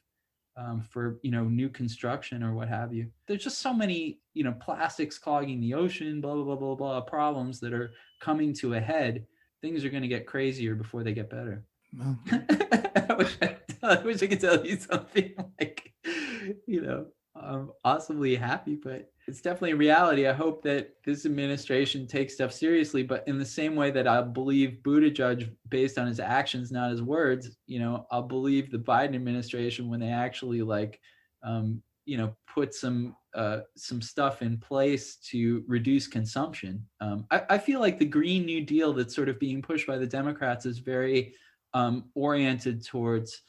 Speaker 1: For new construction or what have you. There's just so many plastics clogging the ocean, blah blah blah blah blah, problems that are coming to a head. Things are going to get crazier before they get better. Well, I wish I could tell you something like I'm awesomely happy, but it's definitely a reality. I hope that this administration takes stuff seriously, but in the same way that I believe Buttigieg based on his actions, not his words, I'll believe the Biden administration when they actually put some stuff in place to reduce consumption. I feel like the Green New Deal that's sort of being pushed by the Democrats is very oriented towards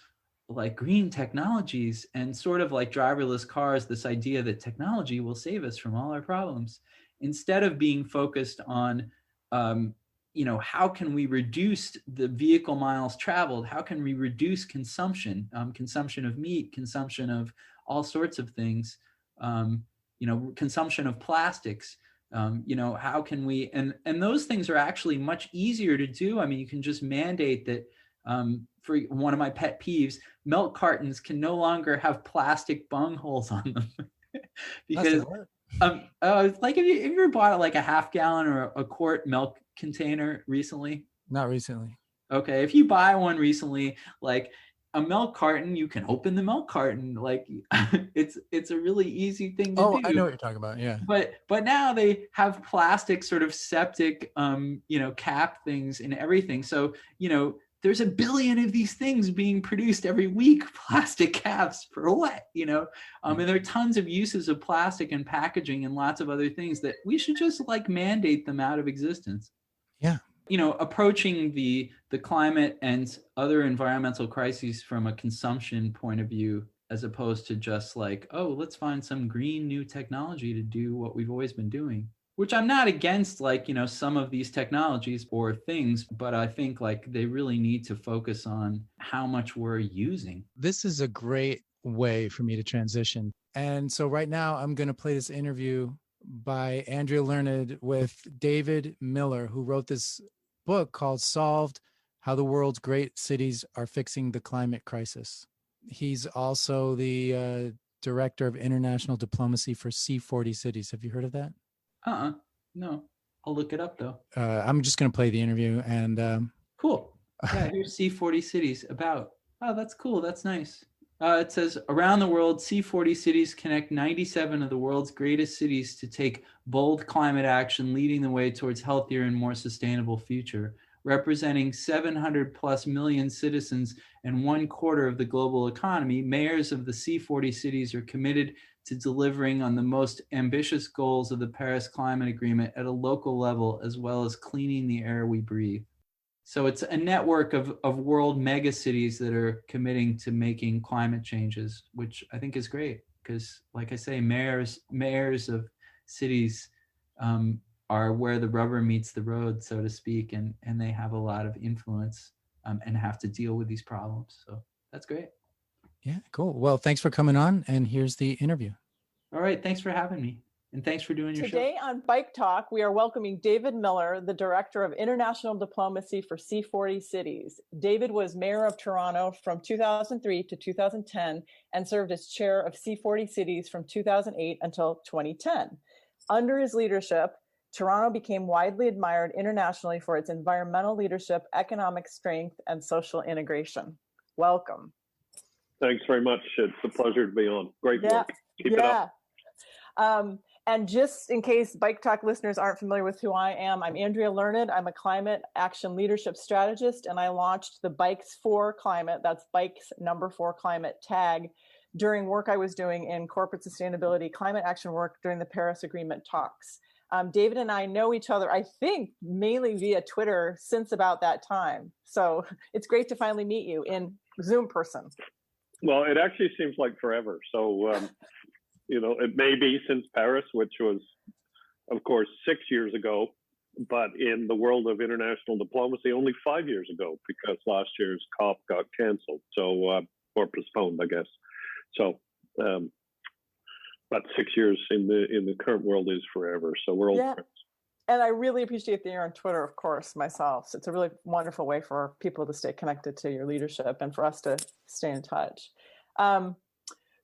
Speaker 1: like green technologies and sort of like driverless cars, this idea that technology will save us from all our problems, instead of being focused on, how can we reduce the vehicle miles traveled? How can we reduce consumption, consumption of meat, consumption of all sorts of things, consumption of plastics, how can we, and those things are actually much easier to do. I mean, you can just mandate that, for one of my pet peeves, milk cartons can no longer have plastic bung holes on them because like have you ever bought like a half gallon or a quart milk container recently?
Speaker 3: Not recently.
Speaker 1: Okay, if you buy one recently, like a milk carton, you can open the milk carton. Like it's a really easy thing to do.
Speaker 3: I know what you're talking about. Yeah.
Speaker 1: But now they have plastic sort of septic cap things and everything. So there's a billion of these things being produced every week, plastic caps for what, and there are tons of uses of plastic and packaging and lots of other things that we should just like mandate them out of existence.
Speaker 3: Yeah.
Speaker 1: approaching the climate and other environmental crises from a consumption point of view, as opposed to just like, oh, let's find some green new technology to do what we've always been doing, which I'm not against, like, some of these technologies or things, but I think like they really need to focus on how much we're using.
Speaker 3: This is a great way for me to transition. And so right now I'm going to play this interview by Andrea Learned with David Miller, who wrote this book called Solved: How the World's Great Cities Are Fixing the Climate Crisis. He's also the director of international diplomacy for C40 Cities. Have you heard of that?
Speaker 1: No. I'll look it up though.
Speaker 3: I'm just going to play the interview and
Speaker 1: cool. Yeah, here's C40 Cities about. Oh, that's cool. That's nice. It says, around the world, C40 cities connect 97 of the world's greatest cities to take bold climate action, leading the way towards healthier and more sustainable future. Representing 700 plus million citizens and 1/4 of the global economy, mayors of the C40 cities are committed to delivering on the most ambitious goals of the Paris Climate Agreement at a local level, as well as cleaning the air we breathe. So it's a network of world megacities that are committing to making climate changes, which I think is great because, like I say, mayors of cities are where the rubber meets the road, so to speak, and they have a lot of influence and have to deal with these problems. So that's great.
Speaker 3: Yeah, cool. Well, thanks for coming on, and here's the interview.
Speaker 1: All right, thanks for having me. And thanks for doing your show.
Speaker 4: Today on Bike Talk, we are welcoming David Miller, the Director of International Diplomacy for C40 Cities. David was Mayor of Toronto from 2003 to 2010 and served as Chair of C40 Cities from 2008 until 2010. Under his leadership, Toronto became widely admired internationally for its environmental leadership, economic strength, and social integration. Welcome.
Speaker 2: Thanks very much. It's a pleasure to be on. Great work. Keep it up.
Speaker 4: And just in case Bike Talk listeners aren't familiar with who I am, I'm Andrea Learned. I'm a climate action leadership strategist, and I launched the Bikes for Climate, that's Bikes #4 Climate tag, during work I was doing in corporate sustainability climate action work during the Paris Agreement talks. David and I know each other, I think, mainly via Twitter since about that time. So it's great to finally meet you in Zoom person.
Speaker 2: Well, it actually seems like forever. So, it may be since Paris, which was, of course, 6 years ago, but in the world of international diplomacy, only 5 years ago, because last year's COP got canceled, or postponed, I guess. So, but 6 years in the current world is forever. So we're old friends.
Speaker 4: And I really appreciate that you're on Twitter, of course, myself. So it's a really wonderful way for people to stay connected to your leadership and for us to stay in touch.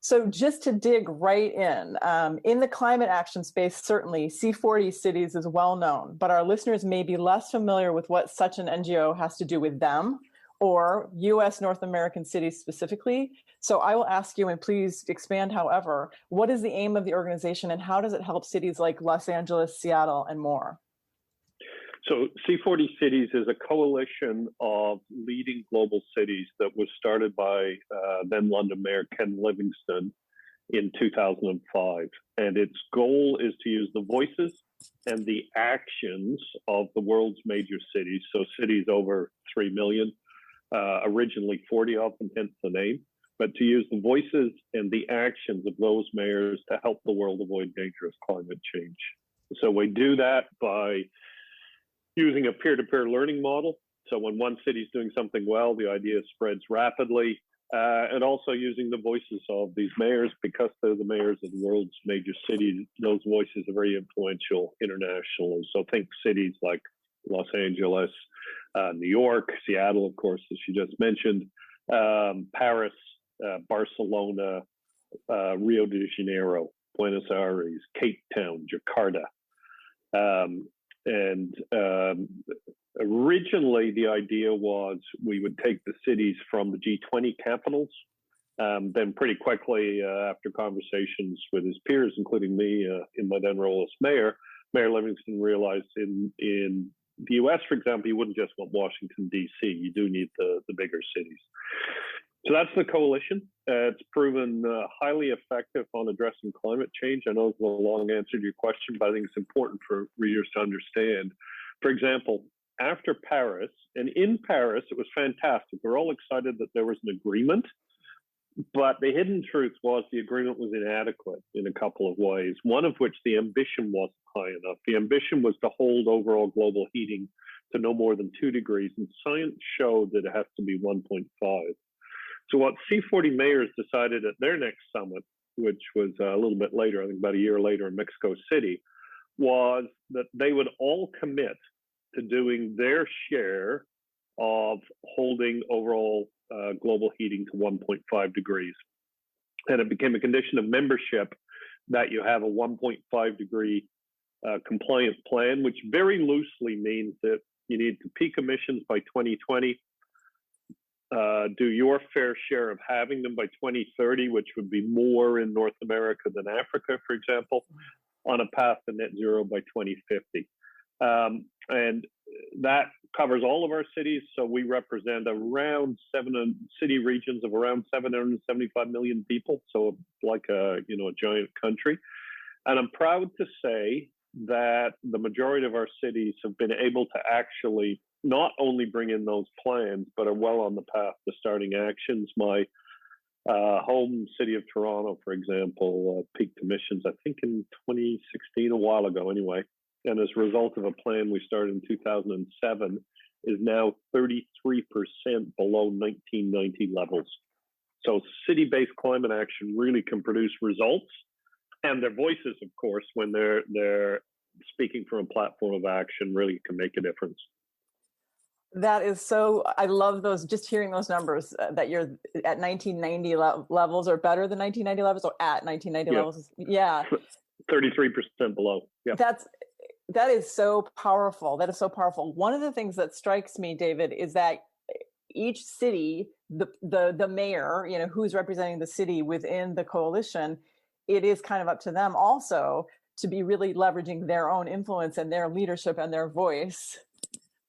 Speaker 4: So just to dig right in the climate action space, certainly C40 Cities is well known, but our listeners may be less familiar with what such an NGO has to do with them or US North American cities specifically. So I will ask you, and please expand however, what is the aim of the organization and how does it help cities like Los Angeles, Seattle, and more?
Speaker 2: So C40 Cities is a coalition of leading global cities that was started by then London Mayor Ken Livingstone in 2005. And its goal is to use the voices and the actions of the world's major cities, so cities over 3 million, originally 40 of them, hence the name, but to use the voices and the actions of those mayors to help the world avoid dangerous climate change. So we do that by using a peer-to-peer learning model. So when one city is doing something well, the idea spreads rapidly, and also using the voices of these mayors because they're the mayors of the world's major cities. Those voices are very influential internationally. So think cities like Los Angeles, New York, Seattle, of course, as you just mentioned, Paris, Barcelona, Rio de Janeiro, Buenos Aires, Cape Town, Jakarta. Originally, the idea was we would take the cities from the G20 capitals. Then pretty quickly, after conversations with his peers, including me in my then role as mayor, Mayor Livingstone realized in the US, for example, you wouldn't just want Washington, D.C. You do need the bigger cities. So that's the coalition. It's proven highly effective on addressing climate change. I know it's a long answer to your question, but I think it's important for readers to understand. For example, after Paris. And in Paris, it was fantastic. We're all excited that there was an agreement. But the hidden truth was the agreement was inadequate in a couple of ways, one of which the ambition wasn't high enough. The ambition was to hold overall global heating to no more than 2 degrees, and science showed that it has to be 1.5. So what C40 mayors decided at their next summit, which was a little bit later, I think about a year later in Mexico City, was that they would all commit to doing their share of holding overall global heating to 1.5 degrees. And it became a condition of membership that you have a 1.5 degree compliant plan, which very loosely means that you need to peak emissions by 2020, do your fair share of having them by 2030, which would be more in North America than Africa, for example, on a path to net zero by 2050. And that covers all of our cities. So we represent around city regions of around 775 million people. So like a giant country. And I'm proud to say that the majority of our cities have been able to actually not only bring in those plans, but are well on the path to starting actions. My home city of Toronto, for example, peaked emissions, I think in 2016, a while ago anyway. And as a result of a plan we started in 2007, is now 33% below 1990 levels. So city-based climate action really can produce results, and their voices, of course, when they're speaking from a platform of action, really can make a difference.
Speaker 4: That is so, I love those, just hearing those numbers that you're at 1990 levels or better than 1990 levels or at 1990 levels. Yeah.
Speaker 2: 33% below. Yeah.
Speaker 4: That is so powerful. That is so powerful. One of the things that strikes me, David, is that each city, the mayor, who's representing the city within the coalition, it is kind of up to them also to be really leveraging their own influence and their leadership and their voice,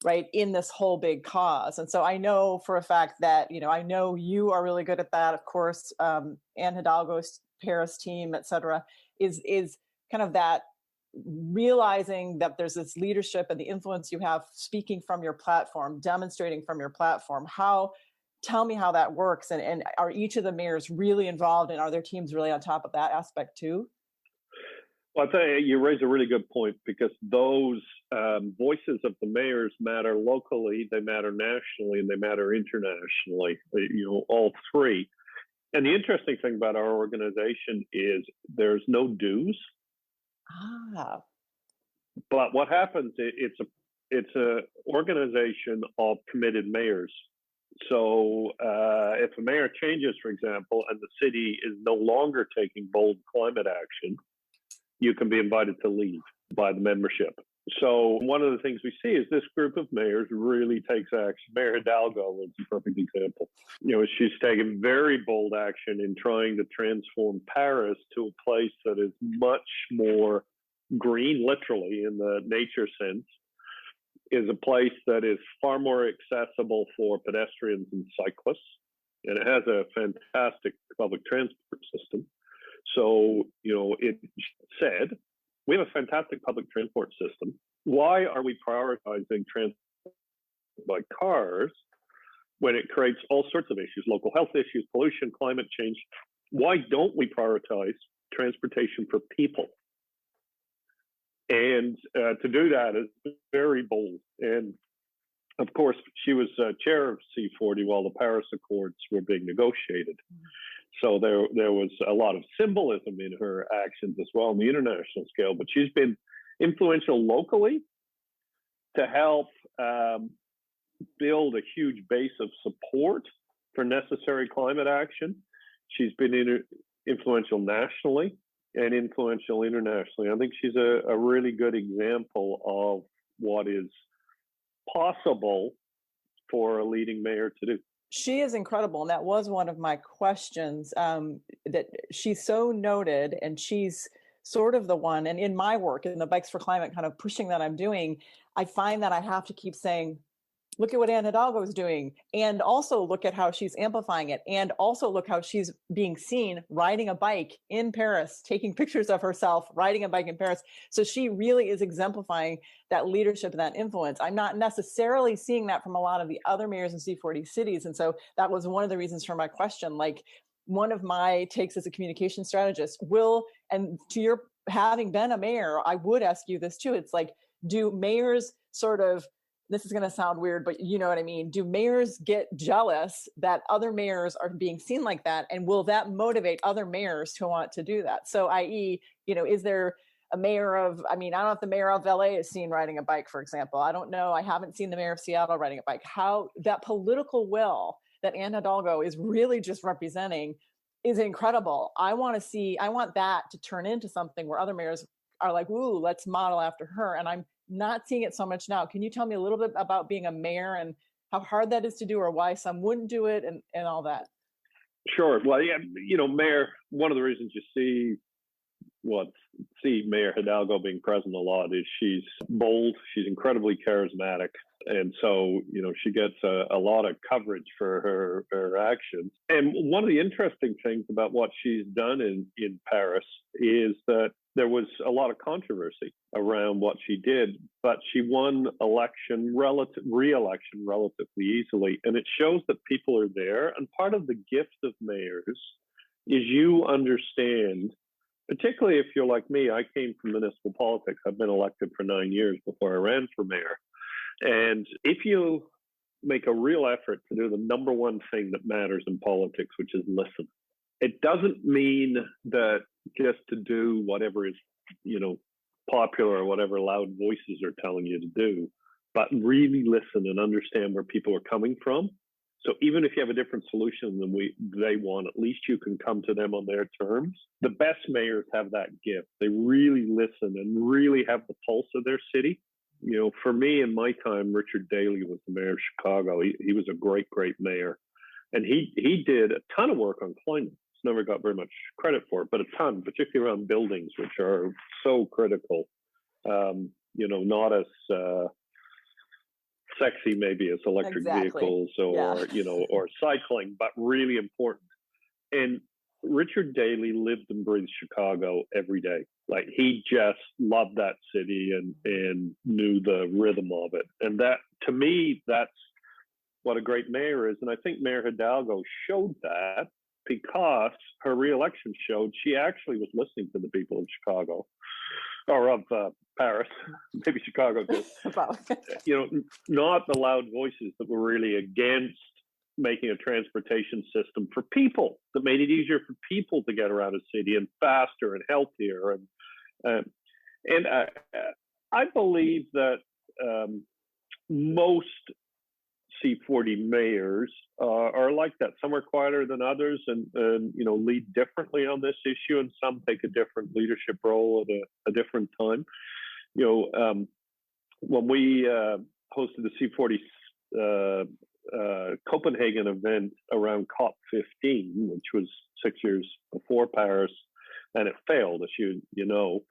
Speaker 4: right, in this whole big cause. And so I know for a fact that, I know you are really good at that. Of course, Anne Hidalgo's Paris team, et cetera, is kind of that realizing that there's this leadership and the influence you have speaking from your platform, demonstrating from your platform. Tell me how that works. And are each of the mayors really involved, and are their teams really on top of that aspect too?
Speaker 2: Well, I'll tell you, you raise a really good point, because those voices of the mayors matter locally, they matter nationally, and they matter internationally, all three. And the interesting thing about our organization is there's no dues. But what happens, it's a organization of committed mayors. So if a mayor changes, for example, and the city is no longer taking bold climate action, you can be invited to leave by the membership. So one of the things we see is this group of mayors really takes action. Mayor Hidalgo is a perfect example. She's taken very bold action in trying to transform Paris to a place that is much more green, literally in the nature sense, is a place that is far more accessible for pedestrians and cyclists. And it has a fantastic public transport system. So, it said, we have a fantastic public transport system. Why are we prioritizing transport by cars when it creates all sorts of issues, local health issues, pollution, climate change? Why don't we prioritize transportation for people? And to do that is very bold. And of course, she was chair of C40 while the Paris Accords were being negotiated. So there was a lot of symbolism in her actions as well on the international scale. But she's been influential locally to help build a huge base of support for necessary climate action. She's been influential nationally and influential internationally. I think she's a really good example of what is possible for a leading mayor to do.
Speaker 4: She is incredible. And that was one of my questions, that she's so noted, and she's sort of the one, and in my work, in the Bikes for Climate kind of pushing that I'm doing, I find that I have to keep saying, look at what Anne Hidalgo is doing, and also look at how she's amplifying it, and also look how she's being seen riding a bike in Paris, taking pictures of herself riding a bike in Paris. So she really is exemplifying that leadership and that influence. I'm not necessarily seeing that from a lot of the other mayors in C40 cities. And so that was one of the reasons for my question. Like, one of my takes as a communication strategist and to your having been a mayor, I would ask you this too. It's like, do mayors sort of, this is going to sound weird, but you know what I mean? Do mayors get jealous that other mayors are being seen like that? And will that motivate other mayors to want to do that? So, i.e., is there a mayor of, I don't know if the mayor of LA is seen riding a bike, for example. I don't know. I haven't seen the mayor of Seattle riding a bike. How that political will that Anne Hidalgo is really just representing is incredible. I want that to turn into something where other mayors are like, ooh, let's model after her. And I'm not seeing it so much now. Can you tell me a little bit about being a mayor and how hard that is to do, or why some wouldn't do it, and all that?
Speaker 2: Sure. Well, yeah, mayor, one of the reasons you see Mayor Hidalgo being present a lot is she's bold, she's incredibly charismatic. And so, she gets a lot of coverage for her actions. And one of the interesting things about what she's done in Paris is that there was a lot of controversy around what she did, but she won re-election relatively easily. And it shows that people are there. And part of the gift of mayors is you understand, particularly if you're like me. I came from municipal politics. I've been elected for 9 years before I ran for mayor. And if you make a real effort to do the number one thing that matters in politics, which is listen, it doesn't mean that just to do whatever is, popular or whatever loud voices are telling you to do, but really listen and understand where people are coming from. So even if you have a different solution than they want, at least you can come to them on their terms. The best mayors have that gift. They really listen and really have the pulse of their city. For me, in my time, Richard Daley was the mayor of Chicago. He was a great, great mayor. And he did a ton of work on climate. He's never got very much credit for it, but a ton, particularly around buildings, which are so critical. Not as sexy maybe as electric vehicles or cycling, but really important. And Richard Daley lived and breathed Chicago every day. Like, he just loved that city and knew the rhythm of it. And that, to me, that's what a great mayor is. And I think Mayor Hidalgo showed that, because her reelection showed she actually was listening to the people of Chicago, or of Paris, maybe Chicago too. Not the loud voices that were really against making a transportation system for people, that made it easier for people to get around a city and faster and healthier. And I believe that most C40 mayors are like that. Some are quieter than others and lead differently on this issue, and some take a different leadership role at a different time. When we hosted the C40 Copenhagen event around COP15, which was 6 years before Paris, and it failed, as you know.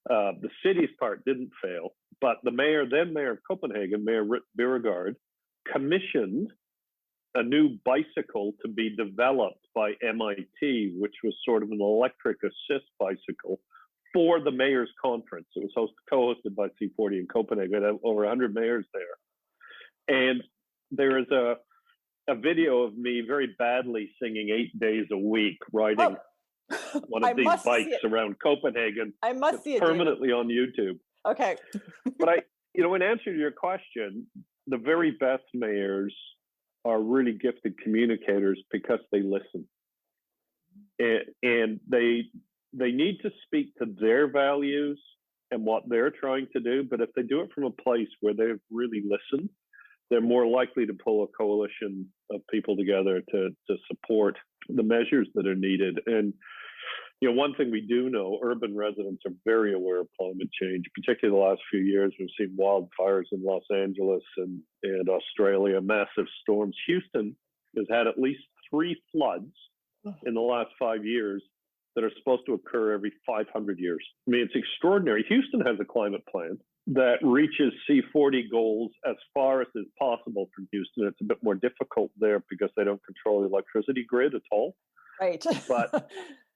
Speaker 2: The city's part didn't fail, but the mayor of Copenhagen, Mayor Beauregard, commissioned a new bicycle to be developed by MIT, which was sort of an electric assist bicycle for the mayor's conference. It was co-hosted by C40 in Copenhagen. Had over 100 mayors there. And there is a video of me very badly singing 8 days a week, riding one of these bikes around Copenhagen.
Speaker 4: I must see it
Speaker 2: permanently on YouTube.
Speaker 4: Okay.
Speaker 2: But in answer to your question, the very best mayors are really gifted communicators because they listen. And they need to speak to their values and what they're trying to do. But if they do it from a place where they've really listened, they're more likely to pull a coalition of people together to support the measures that are needed. And one thing we do know, urban residents are very aware of climate change, particularly the last few years. We've seen wildfires in Los Angeles and Australia, massive storms. Houston has had at least 3 floods in the last 5 years that are supposed to occur every 500 years. I mean, it's extraordinary. Houston has a climate plan. that reaches C40 goals as far as is possible from Houston. It's a bit more difficult there because they don't control the electricity grid at all.
Speaker 4: Right.
Speaker 2: But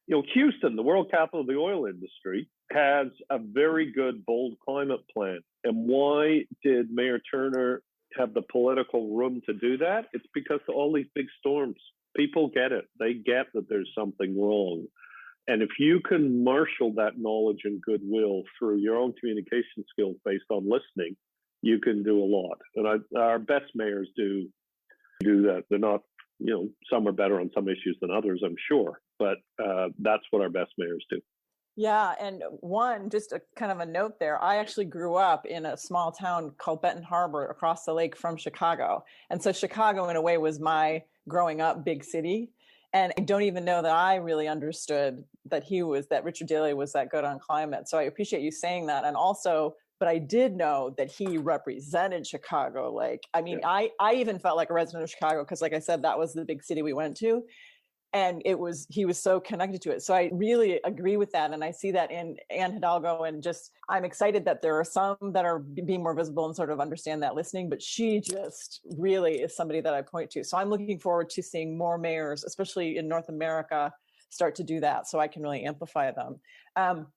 Speaker 2: Houston, the world capital of the oil industry, has a very good, bold climate plan. And why did Mayor Turner have the political room to do that? It's because of all these big storms. People get it. They get that there's something wrong. And if you can marshal that knowledge and goodwill through your own communication skills based on listening, you can do a lot. And our best mayors do that. They're not, some are better on some issues than others, I'm sure. But that's what our best mayors do.
Speaker 4: Yeah. And just a kind of a note there, I actually grew up in a small town called Benton Harbor across the lake from Chicago. And so Chicago, in a way, was my growing up big city. And I don't even know that I really understood that Richard Daley was that good on climate. So I appreciate you saying that. And also, but I did know that he represented Chicago. I even felt like a resident of Chicago because, like I said, that was the big city we went to. And he was so connected to it. So I really agree with that. And I see that in Anne Hidalgo, and I'm excited that there are some that are being more visible and sort of understand that listening, but she just really is somebody that I point to. So I'm looking forward to seeing more mayors, especially in North America, start to do that so I can really amplify them.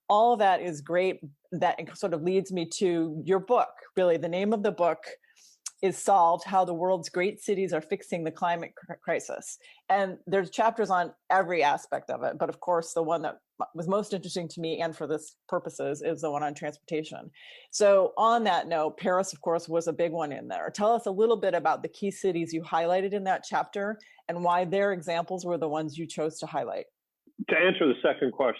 Speaker 4: All of that is great. That sort of leads me to your book. Really, the name of the book is Solved: How the World's Great Cities Are Fixing the Climate Crisis. And there's chapters on every aspect of it. But of course, the one that was most interesting to me and for this purposes is the one on transportation. So on that note, Paris, of course, was a big one in there. Tell us a little bit about the key cities you highlighted in that chapter and why their examples were the ones you chose to highlight.
Speaker 2: To answer the second part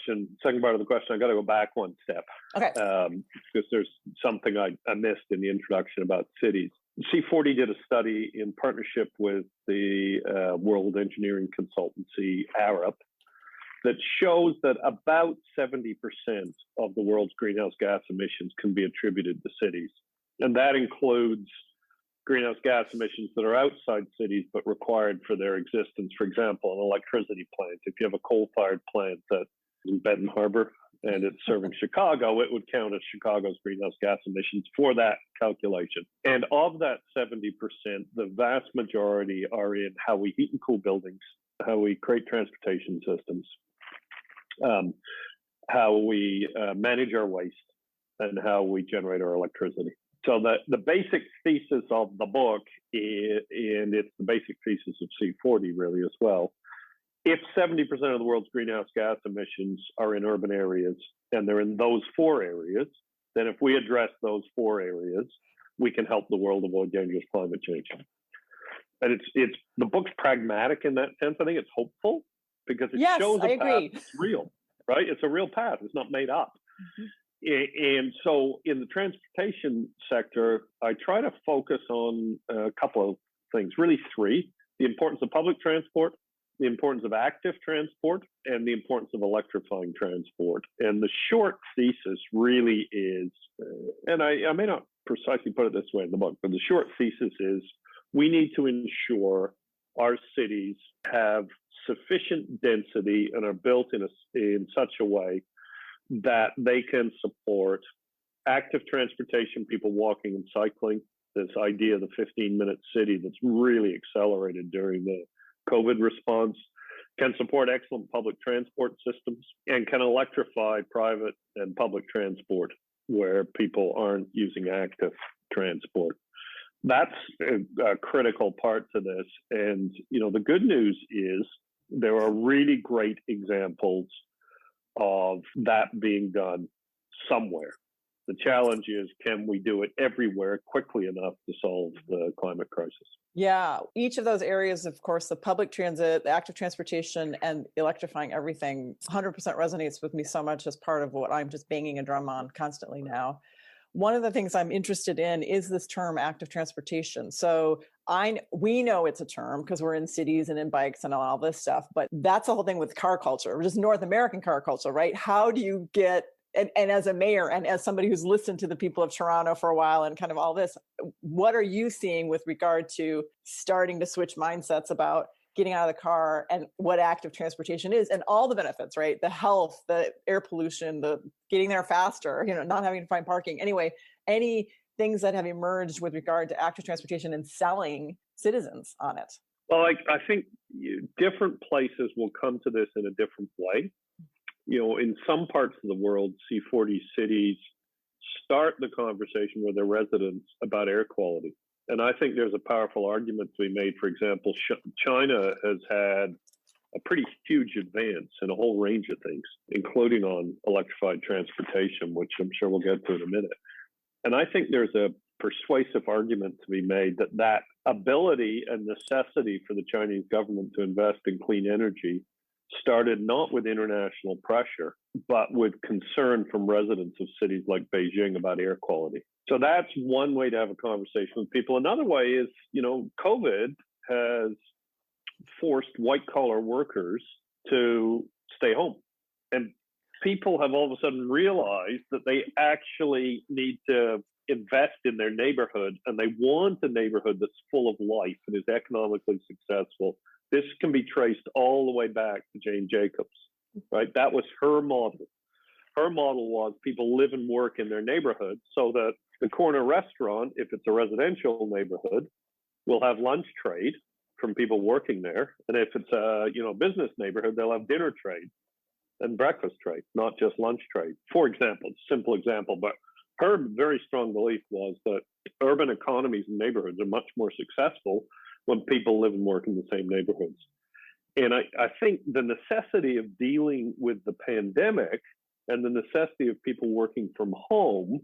Speaker 2: of the question, I got to go back one step.
Speaker 4: Okay.
Speaker 2: Because there's something I missed in the introduction about cities. C40 did a study in partnership with the World Engineering Consultancy, ARUP, that shows that about 70% of the world's greenhouse gas emissions can be attributed to cities. And that includes greenhouse gas emissions that are outside cities but required for their existence. For example, an electricity plant. If you have a coal-fired plant that's in Benton Harbor and it's serving Chicago, it would count as Chicago's greenhouse gas emissions for that calculation. And of that 70%, the vast majority are in how we heat and cool buildings, how we create transportation systems, how we manage our waste, and how we generate our electricity. So the basic thesis of the book, and it's the basic thesis of C40 really as well, if 70% of the world's greenhouse gas emissions are in urban areas, and they're in those 4 areas, then if we address those 4 areas, we can help the world avoid dangerous climate change. And it's the book's pragmatic in that sense. I think it's hopeful because it shows a path that's real, right? It's a real path. It's not made up. Mm-hmm. And so in the transportation sector, I try to focus on a couple of things, really 3: the importance of public transport, the importance of active transport, and the importance of electrifying transport. And the short thesis really is, and I may not precisely put it this way in the book, but the short thesis is we need to ensure our cities have sufficient density and are built in such a way that they can support active transportation, people walking and cycling, this idea of the 15-minute city that's really accelerated during the COVID response, can support excellent public transport systems, and can electrify private and public transport where people aren't using active transport. That's a critical part to this. And, the good news is there are really great examples of that being done somewhere. The challenge is, can we do it everywhere quickly enough to solve the climate crisis?
Speaker 4: Yeah, each of those areas, of course, the public transit, the active transportation, and electrifying everything 100% resonates with me so much as part of what I'm just banging a drum on constantly now. One of the things I'm interested in is this term active transportation. So we know it's a term because we're in cities and in bikes and all this stuff, but that's the whole thing with car culture, just North American car culture, right? How do you get, and as a mayor and as somebody who's listened to the people of Toronto for a while and kind of all this, what are you seeing with regard to starting to switch mindsets about getting out of the car and what active transportation is and all the benefits, right? The health, the air pollution, the getting there faster, not having to find parking. Anyway, any things that have emerged with regard to active transportation and selling citizens on it.
Speaker 2: Well, I think different places will come to this in a different way. In some parts of the world, C40 cities start the conversation with their residents about air quality. And I think there's a powerful argument to be made. For example, China has had a pretty huge advance in a whole range of things, including on electrified transportation, which I'm sure we'll get to in a minute. And I think there's a persuasive argument to be made that ability and necessity for the Chinese government to invest in clean energy started not with international pressure, but with concern from residents of cities like Beijing about air quality. So that's one way to have a conversation with people. Another way is, COVID has forced white-collar workers to stay home. And people have all of a sudden realized that they actually need to invest in their neighborhood, and they want a neighborhood that's full of life and is economically successful. This can be traced all the way back to Jane Jacobs, right? That was her model. Her model was people live and work in their neighborhood so that the corner restaurant, if it's a residential neighborhood, will have lunch trade from people working there. And if it's a business neighborhood, they'll have dinner trade and breakfast trade, not just lunch trade. For example, simple example, but her very strong belief was that urban economies and neighborhoods are much more successful when people live and work in the same neighborhoods. And I think the necessity of dealing with the pandemic and the necessity of people working from home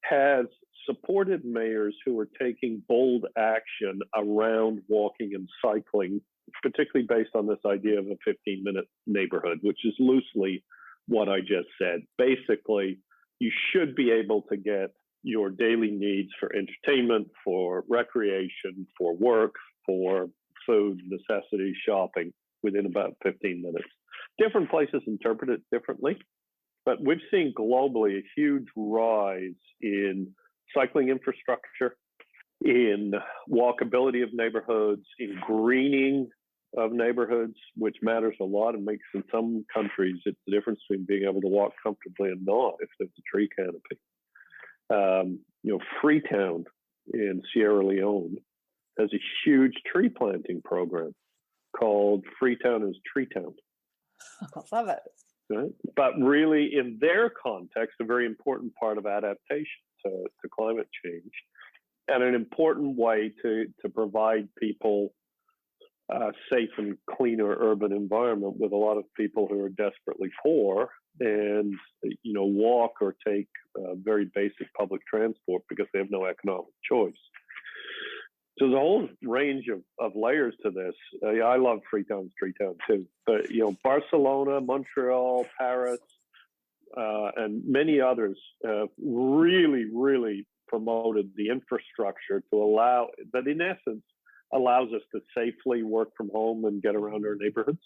Speaker 2: has supported mayors who are taking bold action around walking and cycling, particularly based on this idea of a 15-minute neighborhood, which is loosely what I just said. Basically, you should be able to get your daily needs for entertainment, for recreation, for work, for food, necessities, shopping within about 15 minutes. Different places interpret it differently, but we've seen globally a huge rise in cycling infrastructure, in walkability of neighborhoods, in greening of neighborhoods, which matters a lot and makes in some countries it's the difference between being able to walk comfortably and not if there's a tree canopy. Freetown in Sierra Leone has a huge tree planting program called Freetown is Treetown.
Speaker 4: I love it.
Speaker 2: Right? But really, in their context, a very important part of adaptation to climate change, and an important way to provide people a safe and cleaner urban environment with a lot of people who are desperately poor and walk or take very basic public transport because they have no economic choice. So there's a whole range of layers to this. I love Freetown too, but Barcelona, Montreal, Paris, and many others really, really promoted the infrastructure to allow that, in essence, allows us to safely work from home and get around our neighborhoods.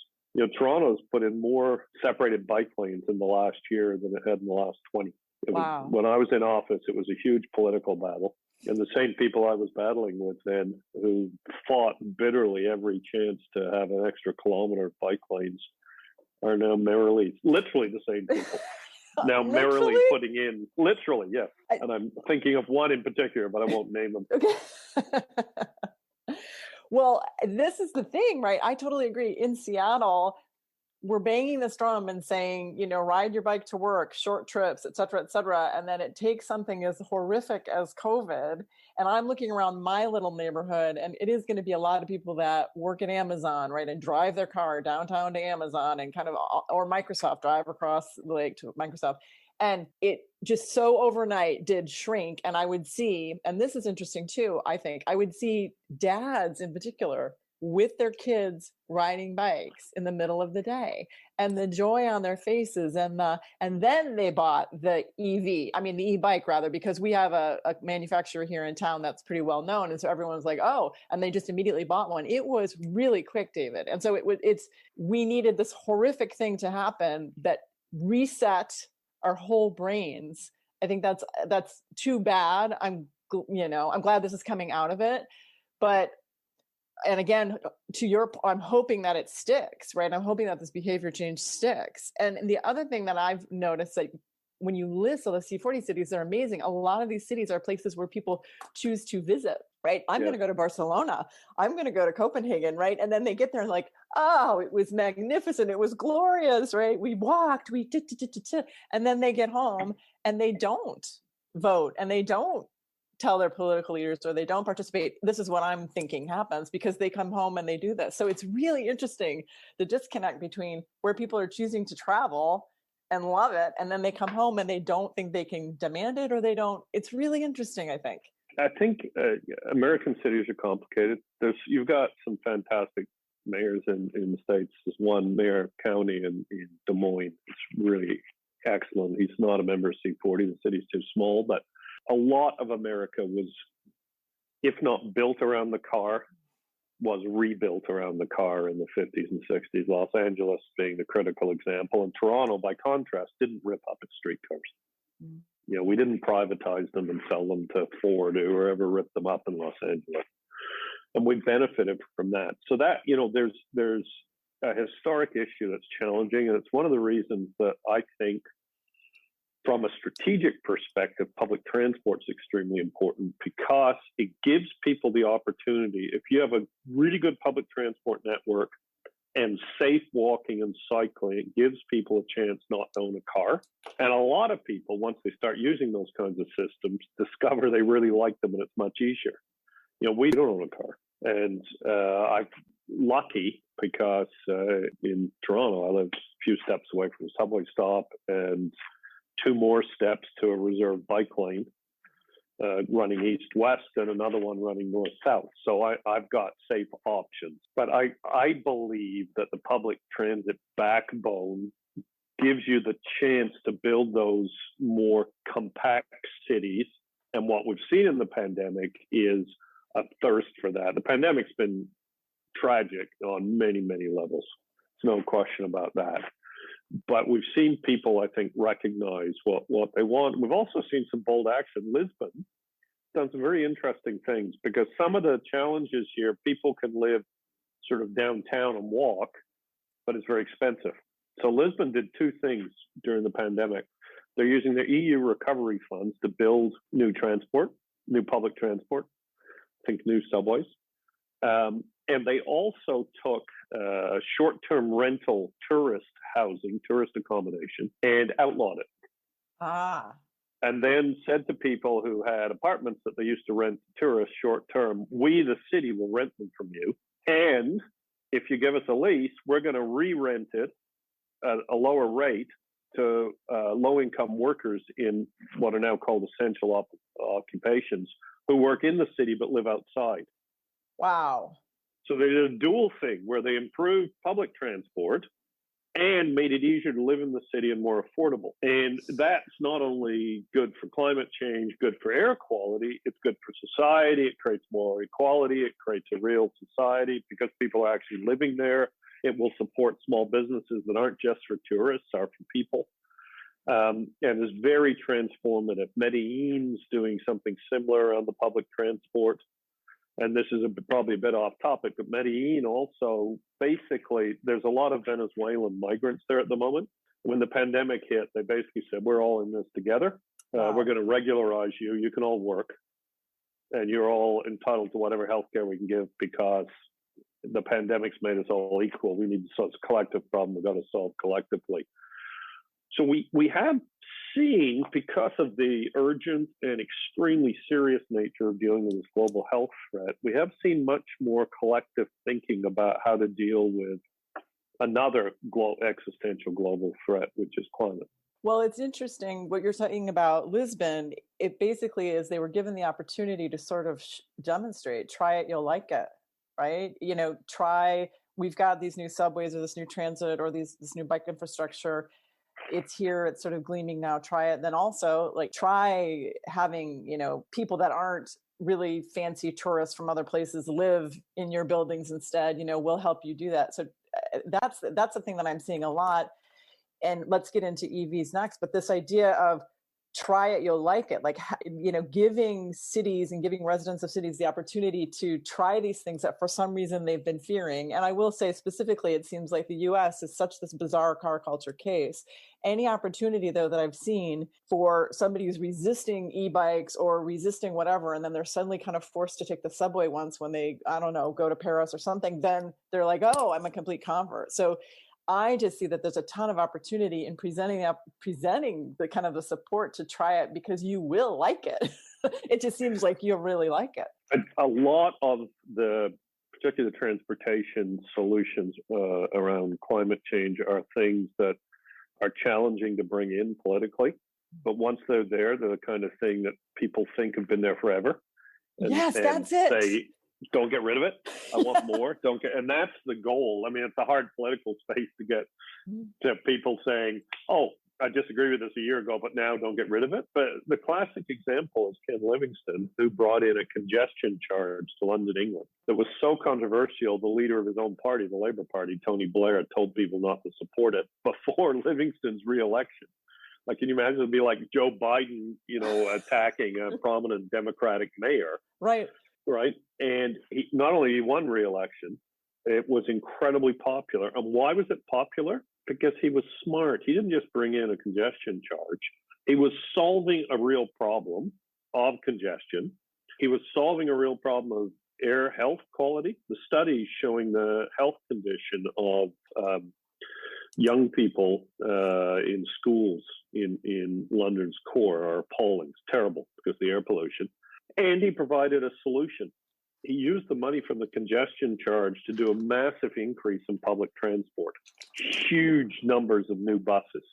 Speaker 2: Toronto's put in more separated bike lanes in the last year than it had in the last 20.
Speaker 4: Wow.
Speaker 2: When I was in office, it was a huge political battle. And the same people I was battling with then, who fought bitterly every chance to have an extra kilometer of bike lanes, are now literally the same people. Now merrily putting in, literally, yes. And I'm thinking of one in particular, but I won't name them.
Speaker 4: Okay. Well, this is the thing, right? I totally agree. In Seattle, we're banging this drum and saying, ride your bike to work, short trips, et cetera, et cetera. And then it takes something as horrific as COVID. And I'm looking around my little neighborhood, and it is going to be a lot of people that work at Amazon, right? And drive their car downtown to Amazon and or Microsoft, drive across the lake to Microsoft. And it just so overnight did shrink. And I would see, and this is interesting too, I think, I would see dads in particular with their kids riding bikes in the middle of the day, and the joy on their faces. And then they bought the the e-bike rather, because we have a manufacturer here in town that's pretty well known. And so everyone's like, oh, and they just immediately bought one. It was really quick, David. And so we needed this horrific thing to happen that reset our whole brains. I think that's too bad. I'm glad this is coming out of it, but And again, I'm hoping that it sticks, right? I'm hoping that this behavior change sticks. And the other thing that I've noticed, like when you list all the C40 cities, they're amazing. A lot of these cities are places where people choose to visit, right? I'm going to go to Barcelona. I'm going to go to Copenhagen, right? And then they get there like, oh, it was magnificent. It was glorious, right? We walked, and then they get home and they don't vote and they don't tell their political leaders or they don't participate. This is what I'm thinking happens because they come home and they do this. So it's really interesting, the disconnect between where people are choosing to travel and love it, and then they come home and they don't think they can demand it, or they don't. It's really interesting, I think.
Speaker 2: I think American cities are complicated. You've got some fantastic mayors in the States. There's one mayor county in Des Moines. It's really excellent. He's not a member of C40. The city's too small, but a lot of America was, if not built around the car, was rebuilt around the car in the 50s and 60s. Los Angeles being the critical example. And Toronto, by contrast, didn't rip up its streetcars. Mm. You know, we didn't privatize them and sell them to Ford or whoever ripped them up in Los Angeles. And we benefited from that. So that, you know, there's a historic issue that's challenging. And it's one of the reasons that I think from a strategic perspective, public transport is extremely important because it gives people the opportunity. If you have a really good public transport network and safe walking and cycling, it gives people a chance not to own a car. And a lot of people, once they start using those kinds of systems, discover they really like them and it's much easier. You know, we don't own a car. And I'm lucky because in Toronto, I live a few steps away from a subway stop and 2 more steps to a reserved bike lane running east-west and another one running north-south. So I've got safe options. But I believe that the public transit backbone gives you the chance to build those more compact cities. And what we've seen in the pandemic is a thirst for that. The pandemic's been tragic on many, many levels. There's no question about that. But we've seen people, I think, recognize what they want. We've also seen some bold action. Lisbon done some very interesting things because some of the challenges here, people can live sort of downtown and walk, but it's very expensive. So Lisbon did 2 things during the pandemic. They're using their EU recovery funds to build new transport, new public transport, I think new subways. And they also took short-term rental tourist housing, tourist accommodation, and outlawed it. And then said to people who had apartments that they used to rent to tourists short-term, we, the city, will rent them from you. And if you give us a lease, we're going to re-rent it at a lower rate to low-income workers in what are now called essential occupations who work in the city but live outside.
Speaker 4: Wow.
Speaker 2: So they did a dual thing where they improved public transport and made it easier to live in the city and more affordable. And that's not only good for climate change, good for air quality, it's good for society. It creates more equality. It creates a real society because people are actually living there. It will support small businesses that aren't just for tourists, are for people. And is very transformative. Medellin's doing something similar on the public transport. And this is probably a bit off topic, but Medellin also, basically, there's a lot of Venezuelan migrants there at the moment. When the pandemic hit, they basically said, we're all in this together. We're going to regularize you. You can all work. And you're all entitled to whatever healthcare we can give because the pandemic's made us all equal. We need to solve a collective problem we've got to solve collectively. So we have seen, because of the urgent and extremely serious nature of dealing with this global health threat, we have seen much more collective thinking about how to deal with another existential global threat, which is climate.
Speaker 4: Well, it's interesting what you're talking about Lisbon. It basically is they were given the opportunity to sort of demonstrate, try it, you'll like it, right? You know, we've got these new subways or this new transit or this new bike infrastructure. It's here, it's sort of gleaming now, try it. Then also try having, people that aren't really fancy tourists from other places live in your buildings instead, we'll help you do that. So that's the thing that I'm seeing a lot. And let's get into EVs next. But this idea of try it, you'll like it. Like, giving cities and giving residents of cities the opportunity to try these things that for some reason they've been fearing. And I will say specifically, it seems like the US is such this bizarre car culture case. Any opportunity, though, that I've seen for somebody who's resisting e-bikes or resisting whatever, and then they're suddenly kind of forced to take the subway once when they, I don't know, go to Paris or something, then they're like, oh, I'm a complete convert. So I just see that there's a ton of opportunity in presenting the kind of the support to try it, because you will like it. It just seems like you'll really like it.
Speaker 2: A lot of particularly the transportation solutions around climate change are things that are challenging to bring in politically. But once they're there, they're the kind of thing that people think have been there forever.
Speaker 4: Yes, that's it.
Speaker 2: Say, don't get rid of it. I want more. And that's the goal. I mean, it's a hard political space to get to people saying, oh, I disagree with this a year ago, but now don't get rid of it. But the classic example is Ken Livingstone, who brought in a congestion charge to London, England, that was so controversial, the leader of his own party, the Labour Party, Tony Blair, told people not to support it before Livingstone's re-election. Like, can you imagine? It'd be like Joe Biden, attacking a prominent Democratic mayor.
Speaker 4: Right.
Speaker 2: Right. And he not only won re-election, it was incredibly popular. And why was it popular? Because he was smart. He didn't just bring in a congestion charge. He was solving a real problem of congestion. He was solving a real problem of air health quality. The studies showing the health condition of young people in schools in London's core are appalling. It's terrible because of the air pollution. And he provided a solution. He used the money from the congestion charge to do a massive increase in public transport, huge numbers of new buses,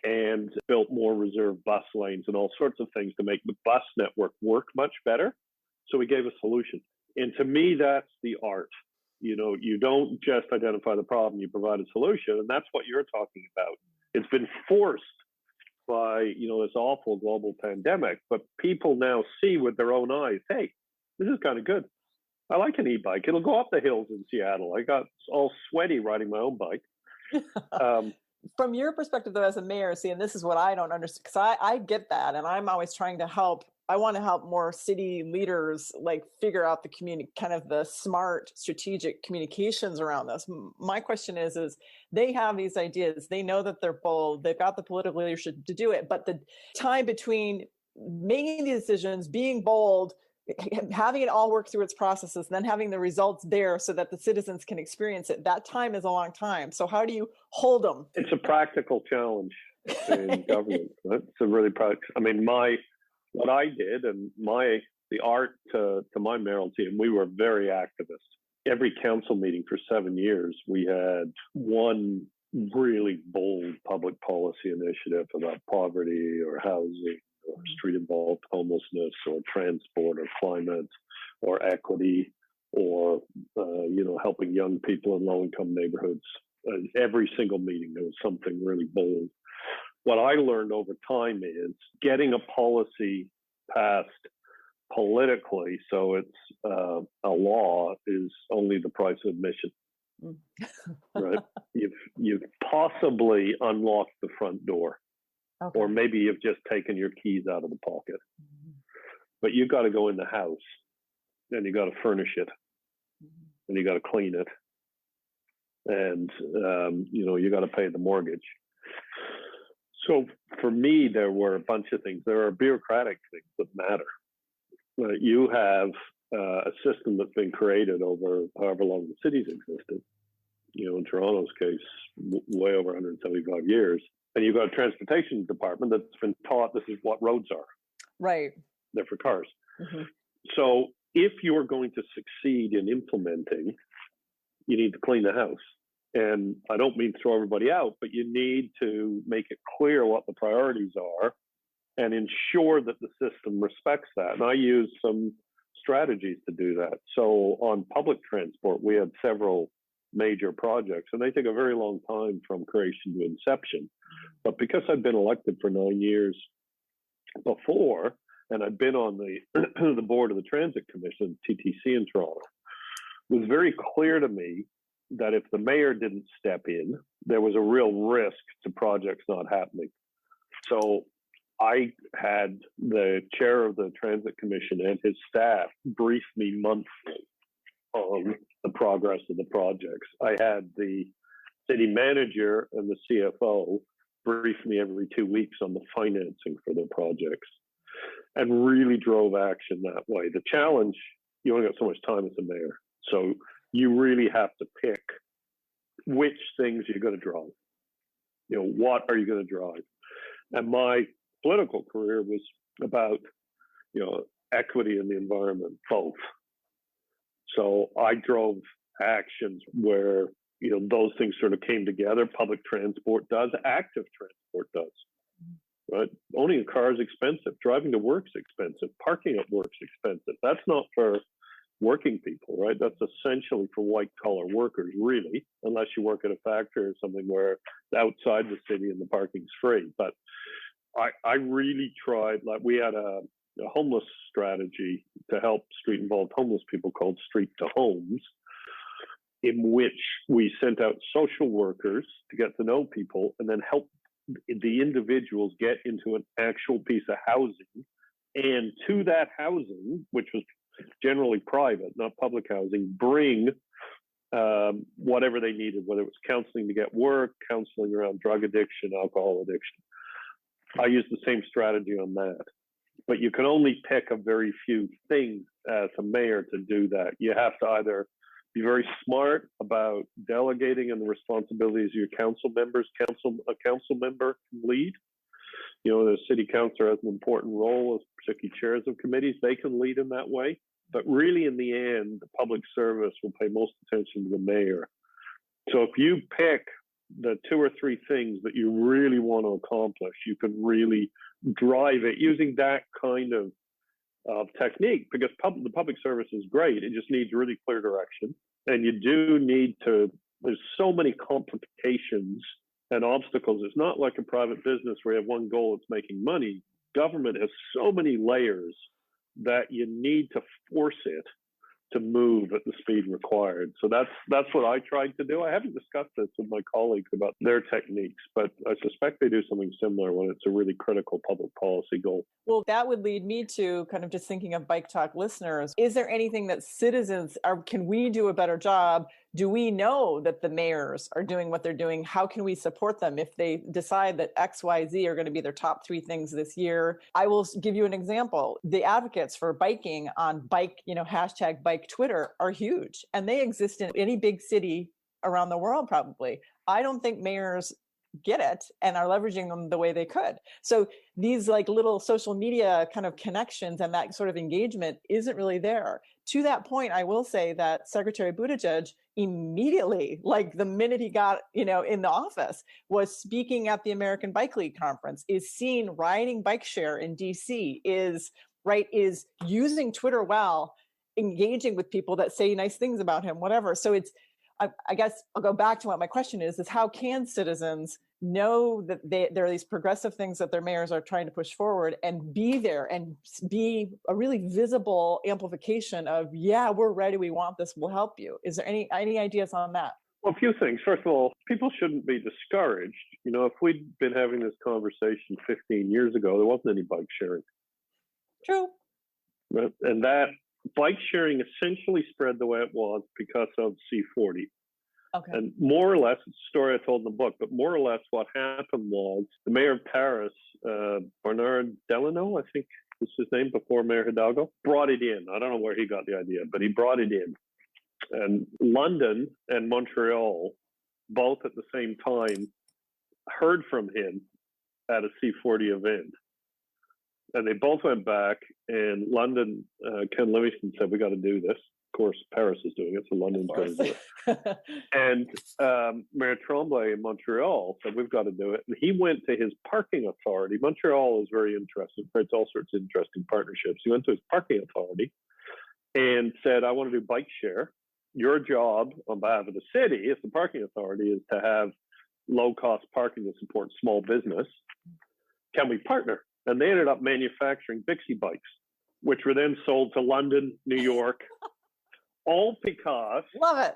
Speaker 2: and built more reserve bus lanes and all sorts of things to make the bus network work much better. So he gave a solution. And to me, that's the art. You don't just identify the problem, you provide a solution. And that's what you're talking about. It's been forced by, this awful global pandemic, but people now see with their own eyes, hey, this is kind of good. I like an e-bike. It'll go up the hills in Seattle. I got all sweaty riding my own bike.
Speaker 4: From your perspective, though, as a mayor, and this is what I don't understand, because I get that, and I'm always trying to help. I want to help more city leaders figure out kind of the smart strategic communications around this. My question is they have these ideas, they know that they're bold, they've got the political leadership to do it, but the time between making the decisions, being bold, having it all work through its processes, and then having the results there so that the citizens can experience it, that time is a long time. So how do you hold them?
Speaker 2: It's a practical challenge in government. Right? It's a really practical. I mean, what I did and the art to my mayoral team, we were very activist. Every council meeting for 7 years, we had one really bold public policy initiative about poverty or housing or street-involved homelessness or transport or climate or equity or, helping young people in low-income neighborhoods. Every single meeting, there was something really bold. What I learned over time is getting a policy passed politically, so it's a law, is only the price of admission. Right? You've possibly unlocked the front door, okay, or maybe you've just taken your keys out of the pocket. But you've got to go in the house, and you got to furnish it, and you got to clean it, and you got to pay the mortgage. So for me, there were a bunch of things. There are bureaucratic things that matter. You have a system that's been created over however long the city's existed. In Toronto's case, way over 175 years. And you've got a transportation department that's been taught this is what roads are.
Speaker 4: Right.
Speaker 2: They're for cars. Mm-hmm. So if you're going to succeed in implementing, you need to clean the house. And I don't mean throw everybody out, but you need to make it clear what the priorities are and ensure that the system respects that. And I use some strategies to do that. So on public transport, we had several major projects, and they take a very long time from creation to inception. But because I'd been elected for 9 years before, and I'd been on the board of the Transit Commission, TTC in Toronto, it was very clear to me that if the mayor didn't step in, there was a real risk to projects not happening. So I had the chair of the Transit Commission and his staff brief me monthly on the progress of the projects. I had the city manager and the CFO brief me every 2 weeks on the financing for the projects, and really drove action that way. The challenge, you only got so much time as a mayor, so you really have to pick which things you're going to drive. What are you going to drive? And my political career was about, equity in the environment, both. So I drove actions where, those things sort of came together. Public transport does, active transport does, right? Owning a car is expensive. Driving to work's expensive. Parking at work's expensive. That's not for working people, right? That's essentially for white collar workers, really, unless you work at a factory or something where outside the city and the parking's free. But I really tried, like we had a homeless strategy to help street involved homeless people called Street to Homes, in which we sent out social workers to get to know people and then help the individuals get into an actual piece of housing. And to that housing, which was generally private, not public housing, bring whatever they needed, whether it was counseling to get work, counseling around drug addiction, alcohol addiction. I used the same strategy on that. But you can only pick a very few things as a mayor to do that. You have to either be very smart about delegating and the responsibilities of your council members. A council member can lead. The city councilor has an important role as particularly chairs of committees. They can lead in that way. But really, in the end, the public service will pay most attention to the mayor. So if you pick the 2 or 3 things that you really want to accomplish, you can really drive it using that kind of technique, because the public service is great. It just needs really clear direction. And you do need to, there's so many complications and obstacles. It's not like a private business where you have one goal, it's making money. Government has so many layers that you need to force it to move at the speed required. So that's what I tried to do. I haven't discussed this with my colleagues about their techniques, but I suspect they do something similar when it's a really critical public policy goal.
Speaker 4: Well, that would lead me to kind of just thinking of Bike Talk listeners. Is there anything that citizens can we do a better job? Do we know that the mayors are doing what they're doing? How can we support them if they decide that X, Y, Z are going to be their top 3 things this year? I will give you an example. The advocates for biking on bike, hashtag bike Twitter are huge, and they exist in any big city around the world, probably. I don't think mayors get it and are leveraging them the way they could. So these like little social media kind of connections and that sort of engagement isn't really there. To that point, I will say that Secretary Buttigieg immediately, like the minute he got, in the office, was speaking at the American Bike League conference, is seen riding bike share in DC, is using Twitter well, engaging with people that say nice things about him, whatever. So I guess I'll go back to what my question is how can citizens know that there are these progressive things that their mayors are trying to push forward and be there and be a really visible amplification of, yeah, we're ready, we want this, we'll help you. Is there any ideas on that?
Speaker 2: Well, a few things. First of all, people shouldn't be discouraged. If we'd been having this conversation 15 years ago, there wasn't any bike sharing.
Speaker 4: True.
Speaker 2: Right? And that bike sharing essentially spread the way it was because of C40.
Speaker 4: Okay.
Speaker 2: And more or less, it's a story I told in the book, but more or less what happened was the mayor of Paris, Bernard Delano, I think was his name before Mayor Hidalgo, brought it in. I don't know where he got the idea, but he brought it in. And London and Montreal, both at the same time, heard from him at a C40 event. And they both went back, and London, Ken Livingstone said, we got to do this. Of course, Paris is doing it, so London's going to do it. And Mayor Tremblay in Montreal said, we've got to do it. And he went to his parking authority. Montreal is very interesting, creates all sorts of interesting partnerships. He went to his parking authority and said, I want to do bike share. Your job on behalf of the city, as the parking authority, is to have low-cost parking to support small business. Can we partner? And they ended up manufacturing Bixie bikes, which were then sold to London, New York, all because
Speaker 4: Love it.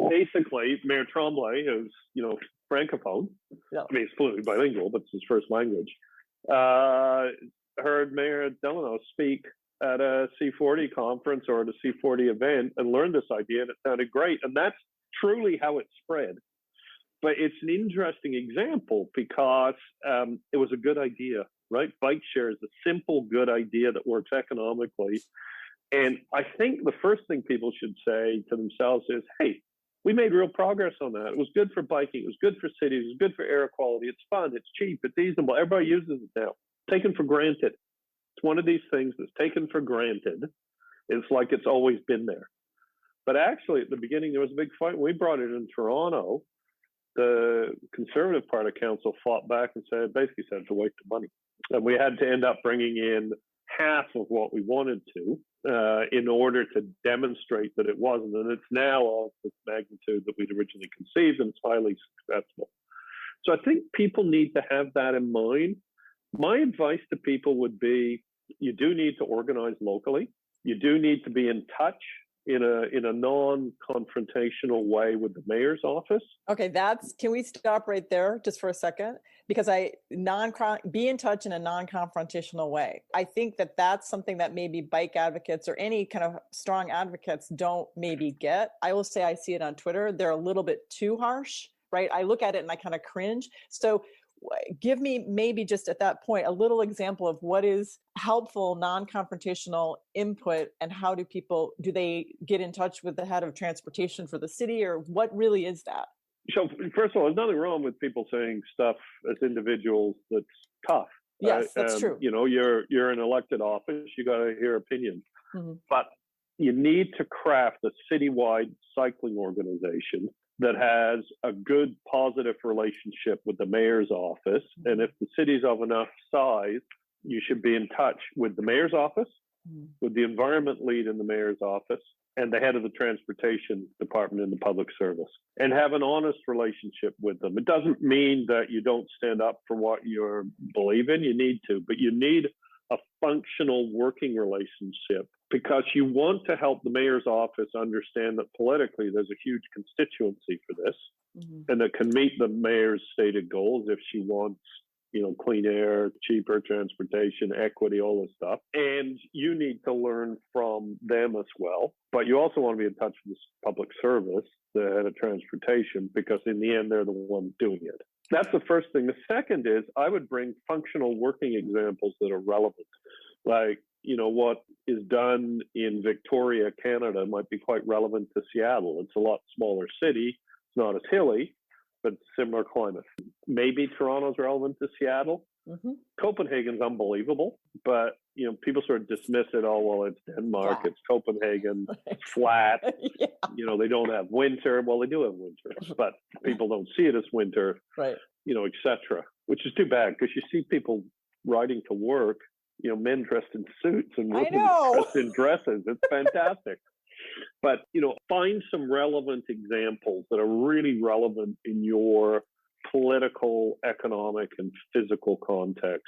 Speaker 2: Basically Mayor Tremblay, who's Francophone, I mean, he's fluently bilingual, but it's his first language, Heard Mayor Delano speak at a C40 conference or at a C40 event and learned this idea, and it sounded great. And that's truly how it spread. But it's an interesting example because it was a good idea, right? Bike share is a simple, good idea that works economically. And I think the first thing people should say to themselves is, hey, we made real progress on that. It was good for biking. It was good for cities. It was good for air quality. It's fun. It's cheap. It's reasonable. Everybody uses it now. Taken for granted. It's one of these things that's taken for granted. It's like it's always been there. But actually, at the beginning, there was a big fight. When we brought it in Toronto, the conservative part of council fought back and basically said it's a waste of money. And we had to end up bringing in half of what we wanted to in order to demonstrate that it wasn't. And it's now of the magnitude that we'd originally conceived, and it's highly successful. So I think people need to have that in mind. My advice to people would be, you do need to organize locally. You do need to be in touch in a non-confrontational way with the mayor's office.
Speaker 4: Okay, can we stop right there just for a second? Because be in touch in a non-confrontational way. I think that's something that maybe bike advocates or any kind of strong advocates don't maybe get. I will say I see it on Twitter. They're a little bit too harsh, right? I look at it and I kind of cringe. So give me maybe just at that point a little example of what is helpful non-confrontational input, and how do they get in touch with the head of transportation for the city, or what really is that?
Speaker 2: So first of all, there's nothing wrong with people saying stuff as individuals that's tough.
Speaker 4: Yes, that's true.
Speaker 2: You're in elected office, you got to hear opinions. Mm-hmm. But you need to craft a citywide cycling organization that has a good, positive relationship with the mayor's office. Mm-hmm. And if the city's of enough size, you should be in touch with the mayor's office, mm-hmm. with the environment lead in the mayor's office, and the head of the transportation department in the public service, and have an honest relationship with them. It doesn't mean that you don't stand up for what you believe in. You need to, but you need a functional working relationship, because you want to help the mayor's office understand that politically there's a huge constituency for this, mm-hmm. and that can meet the mayor's stated goals if she wants, clean air, cheaper transportation, equity, all this stuff. And you need to learn from them as well. But you also want to be in touch with this public service, the head of transportation, because in the end, they're the ones doing it. That's the first thing. The second is I would bring functional working examples that are relevant. Like, what is done in Victoria, Canada might be quite relevant to Seattle. It's a lot smaller city. It's not as hilly, but similar climate. Maybe Toronto's relevant to Seattle. Mm-hmm. Copenhagen's unbelievable, but people sort of dismiss it. Oh, well, it's Denmark, it's Copenhagen, it's flat. Yeah. They don't have winter. Well, they do have winter, but people don't see it as winter, right? etc. Which is too bad, because you see people riding to work, men dressed in suits and women dressed in dresses. It's fantastic. But, find some relevant examples that are really relevant in your political, economic, and physical context,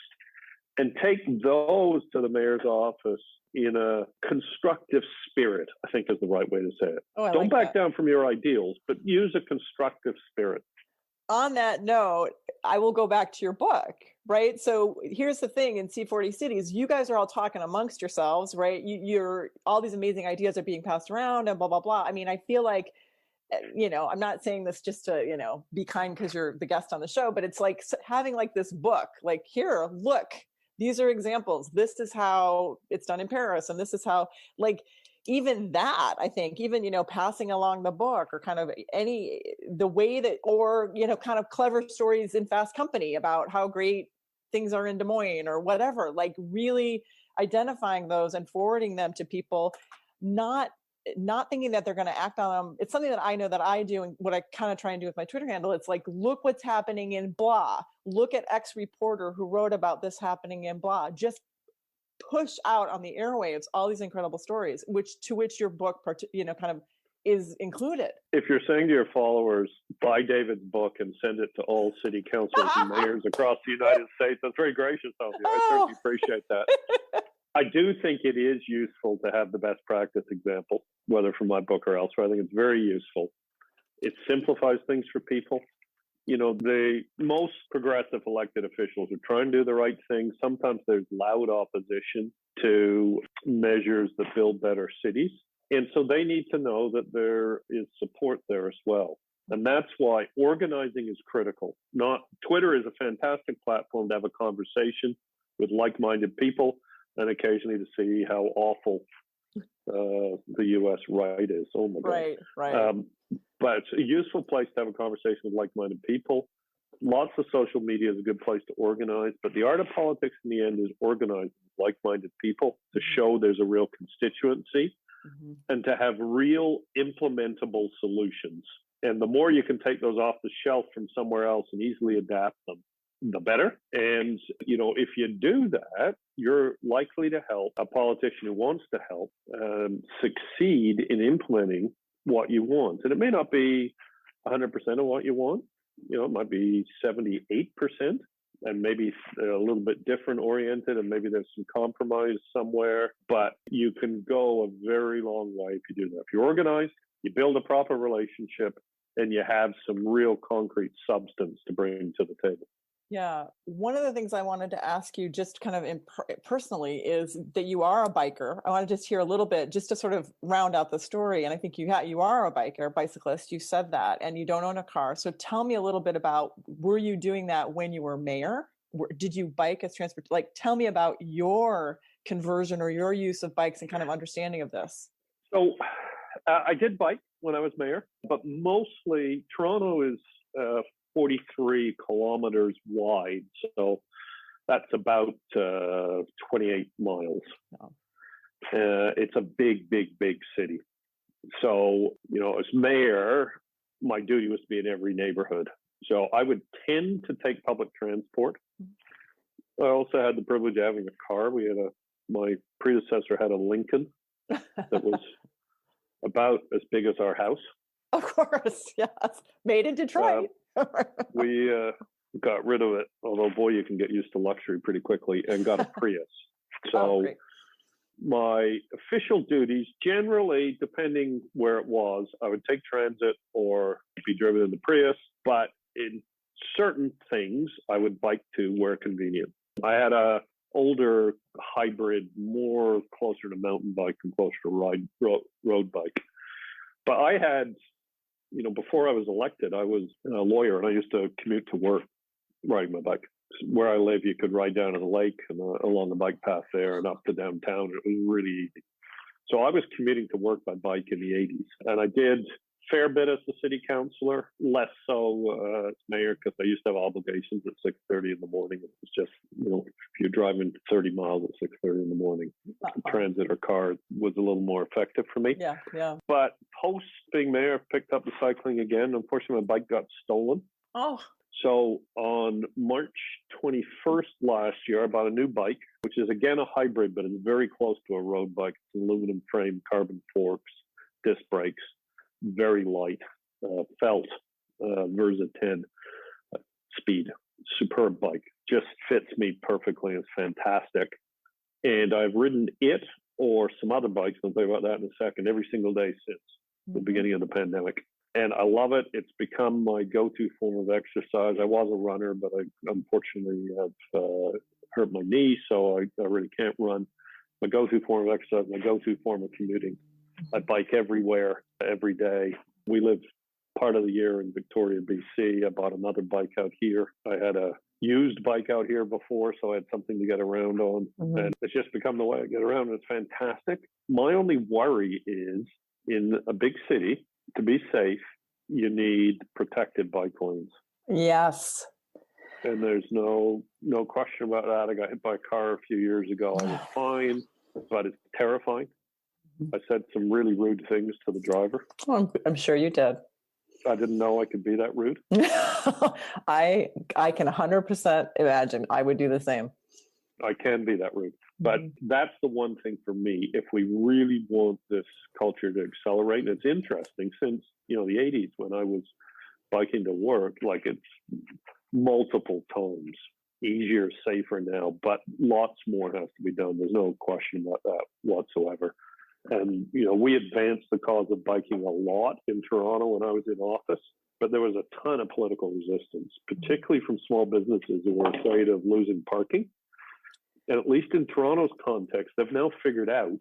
Speaker 2: and take those to the mayor's office in a constructive spirit, I think is the right way to say it. Don't back down from your ideals, but use a constructive spirit.
Speaker 4: On that note, I will go back to your book, right? So here's the thing, in C40 Cities, you guys are all talking amongst yourselves, right? You're all these amazing ideas are being passed around and blah, blah, blah. I mean, I feel like, I'm not saying this just to, be kind because you're the guest on the show, but it's like having like this book, like, here, look, these are examples. This is how it's done in Paris. And this is how, like, even that, I think, even, passing along the book, or kind of the way that, or, kind of clever stories in Fast Company about how great things are in Des Moines or whatever, like really identifying those and forwarding them to people, not thinking that they're going to act on them. It's something that I know that I do, and what I kind of try and do with my Twitter handle. It's like, look what's happening in blah. Look at X reporter who wrote about this happening in blah. Just push out on the airwaves all these incredible stories, to which your book, kind of is included.
Speaker 2: If you're saying to your followers, buy David's book and send it to all city councils and mayors across the United States, that's very gracious of you. I certainly appreciate that. I do think it is useful to have the best practice example, whether from my book or elsewhere. I think it's very useful. It simplifies things for people. The most progressive elected officials are trying to do the right thing. Sometimes there's loud opposition to measures that build better cities. And so they need to know that there is support there as well. And that's why organizing is critical. Twitter is a fantastic platform to have a conversation with like-minded people and occasionally to see how awful the U.S. right is. Oh my God.
Speaker 4: Right.
Speaker 2: But it's a useful place to have a conversation with like-minded people. Lots of social media is a good place to organize, but the art of politics in the end is organizing with like-minded people to show there's a real constituency and to have real implementable solutions. And the more you can take those off the shelf from somewhere else and easily adapt them, the better. And, if you do that, you're likely to help a politician who wants to help succeed in implementing what you want. And it may not be 100% of what you want. It might be 78% and maybe a little bit different oriented, and maybe there's some compromise somewhere, but you can go a very long way if you do that. If you're organized, you build a proper relationship, and you have some real concrete substance to bring to the table.
Speaker 4: Yeah. One of the things I wanted to ask you just kind of personally is that you are a biker. I want to just hear a little bit just to sort of round out the story. And I think you are a bicyclist. You said that, and you don't own a car. So tell me a little bit about, were you doing that when you were mayor? Did you bike as transport? Tell me about your conversion or your use of bikes and kind of understanding of this.
Speaker 2: So I did bike when I was mayor, but mostly Toronto is 43 kilometers wide. So that's about 28 miles. Wow. It's a big, big, big city. So, as mayor, my duty was to be in every neighborhood. So I would tend to take public transport. I also had the privilege of having a car. My predecessor had a Lincoln that was about as big as our house.
Speaker 4: Of course, yes. Made in Detroit.
Speaker 2: We got rid of it, although, boy, you can get used to luxury pretty quickly, and got a Prius. So my official duties, generally, depending where it was, I would take transit or be driven in the Prius, but in certain things, I would bike to where convenient. I had a older hybrid, more closer to mountain bike and closer to road bike. But I had, before I was elected, I was a lawyer, and I used to commute to work riding my bike. Where I live, you could ride down to the lake and along the bike path there and up to downtown. It was really easy. So I was commuting to work by bike in the 80s, and I did a fair bit as the city councilor, less so as mayor, because I used to have obligations at 6:30 in the morning. It was just, if you're driving 30 miles at 6:30 in the morning, transit or car was a little more effective for me.
Speaker 4: Yeah.
Speaker 2: But post being mayor, I picked up the cycling again. Unfortunately, my bike got stolen.
Speaker 4: Oh.
Speaker 2: So on March 21st last year, I bought a new bike, which is again a hybrid, but it's very close to a road bike. It's an aluminum frame, carbon forks, disc brakes, very light, felt, Versa 10 speed, superb bike, just fits me perfectly. It's fantastic. And I've ridden it or some other bikes, I'll tell you about that in a second, every single day since the beginning of the pandemic. And I love it. It's become my go-to form of exercise. I was a runner, but I unfortunately have hurt my knee, so I really can't run. My go-to form of exercise, my go-to form of commuting. I bike everywhere, every day. We live part of the year in Victoria, BC. I bought another bike out here. I had a used bike out here before, so I had something to get around on. And it's just become the way I get around. It's fantastic. My only worry is in a big city, to be safe, you need protected bike lanes.
Speaker 4: Yes.
Speaker 2: And there's no question about that. I got hit by a car a few years ago. I was fine, but it's terrifying. I said some really rude things to the driver.
Speaker 4: Oh, I'm sure you did.
Speaker 2: I didn't know I could be that rude.
Speaker 4: I can 100% imagine I would do the same.
Speaker 2: I can be that rude. But that's the one thing for me. If we really want this culture to accelerate, and it's interesting since, the 80s when I was biking to work, it's multiple times easier, safer now, but lots more has to be done. There's no question about that whatsoever. And, we advanced the cause of biking a lot in Toronto when I was in office, but there was a ton of political resistance, particularly from small businesses who were afraid of losing parking. And at least in Toronto's context, they've now figured out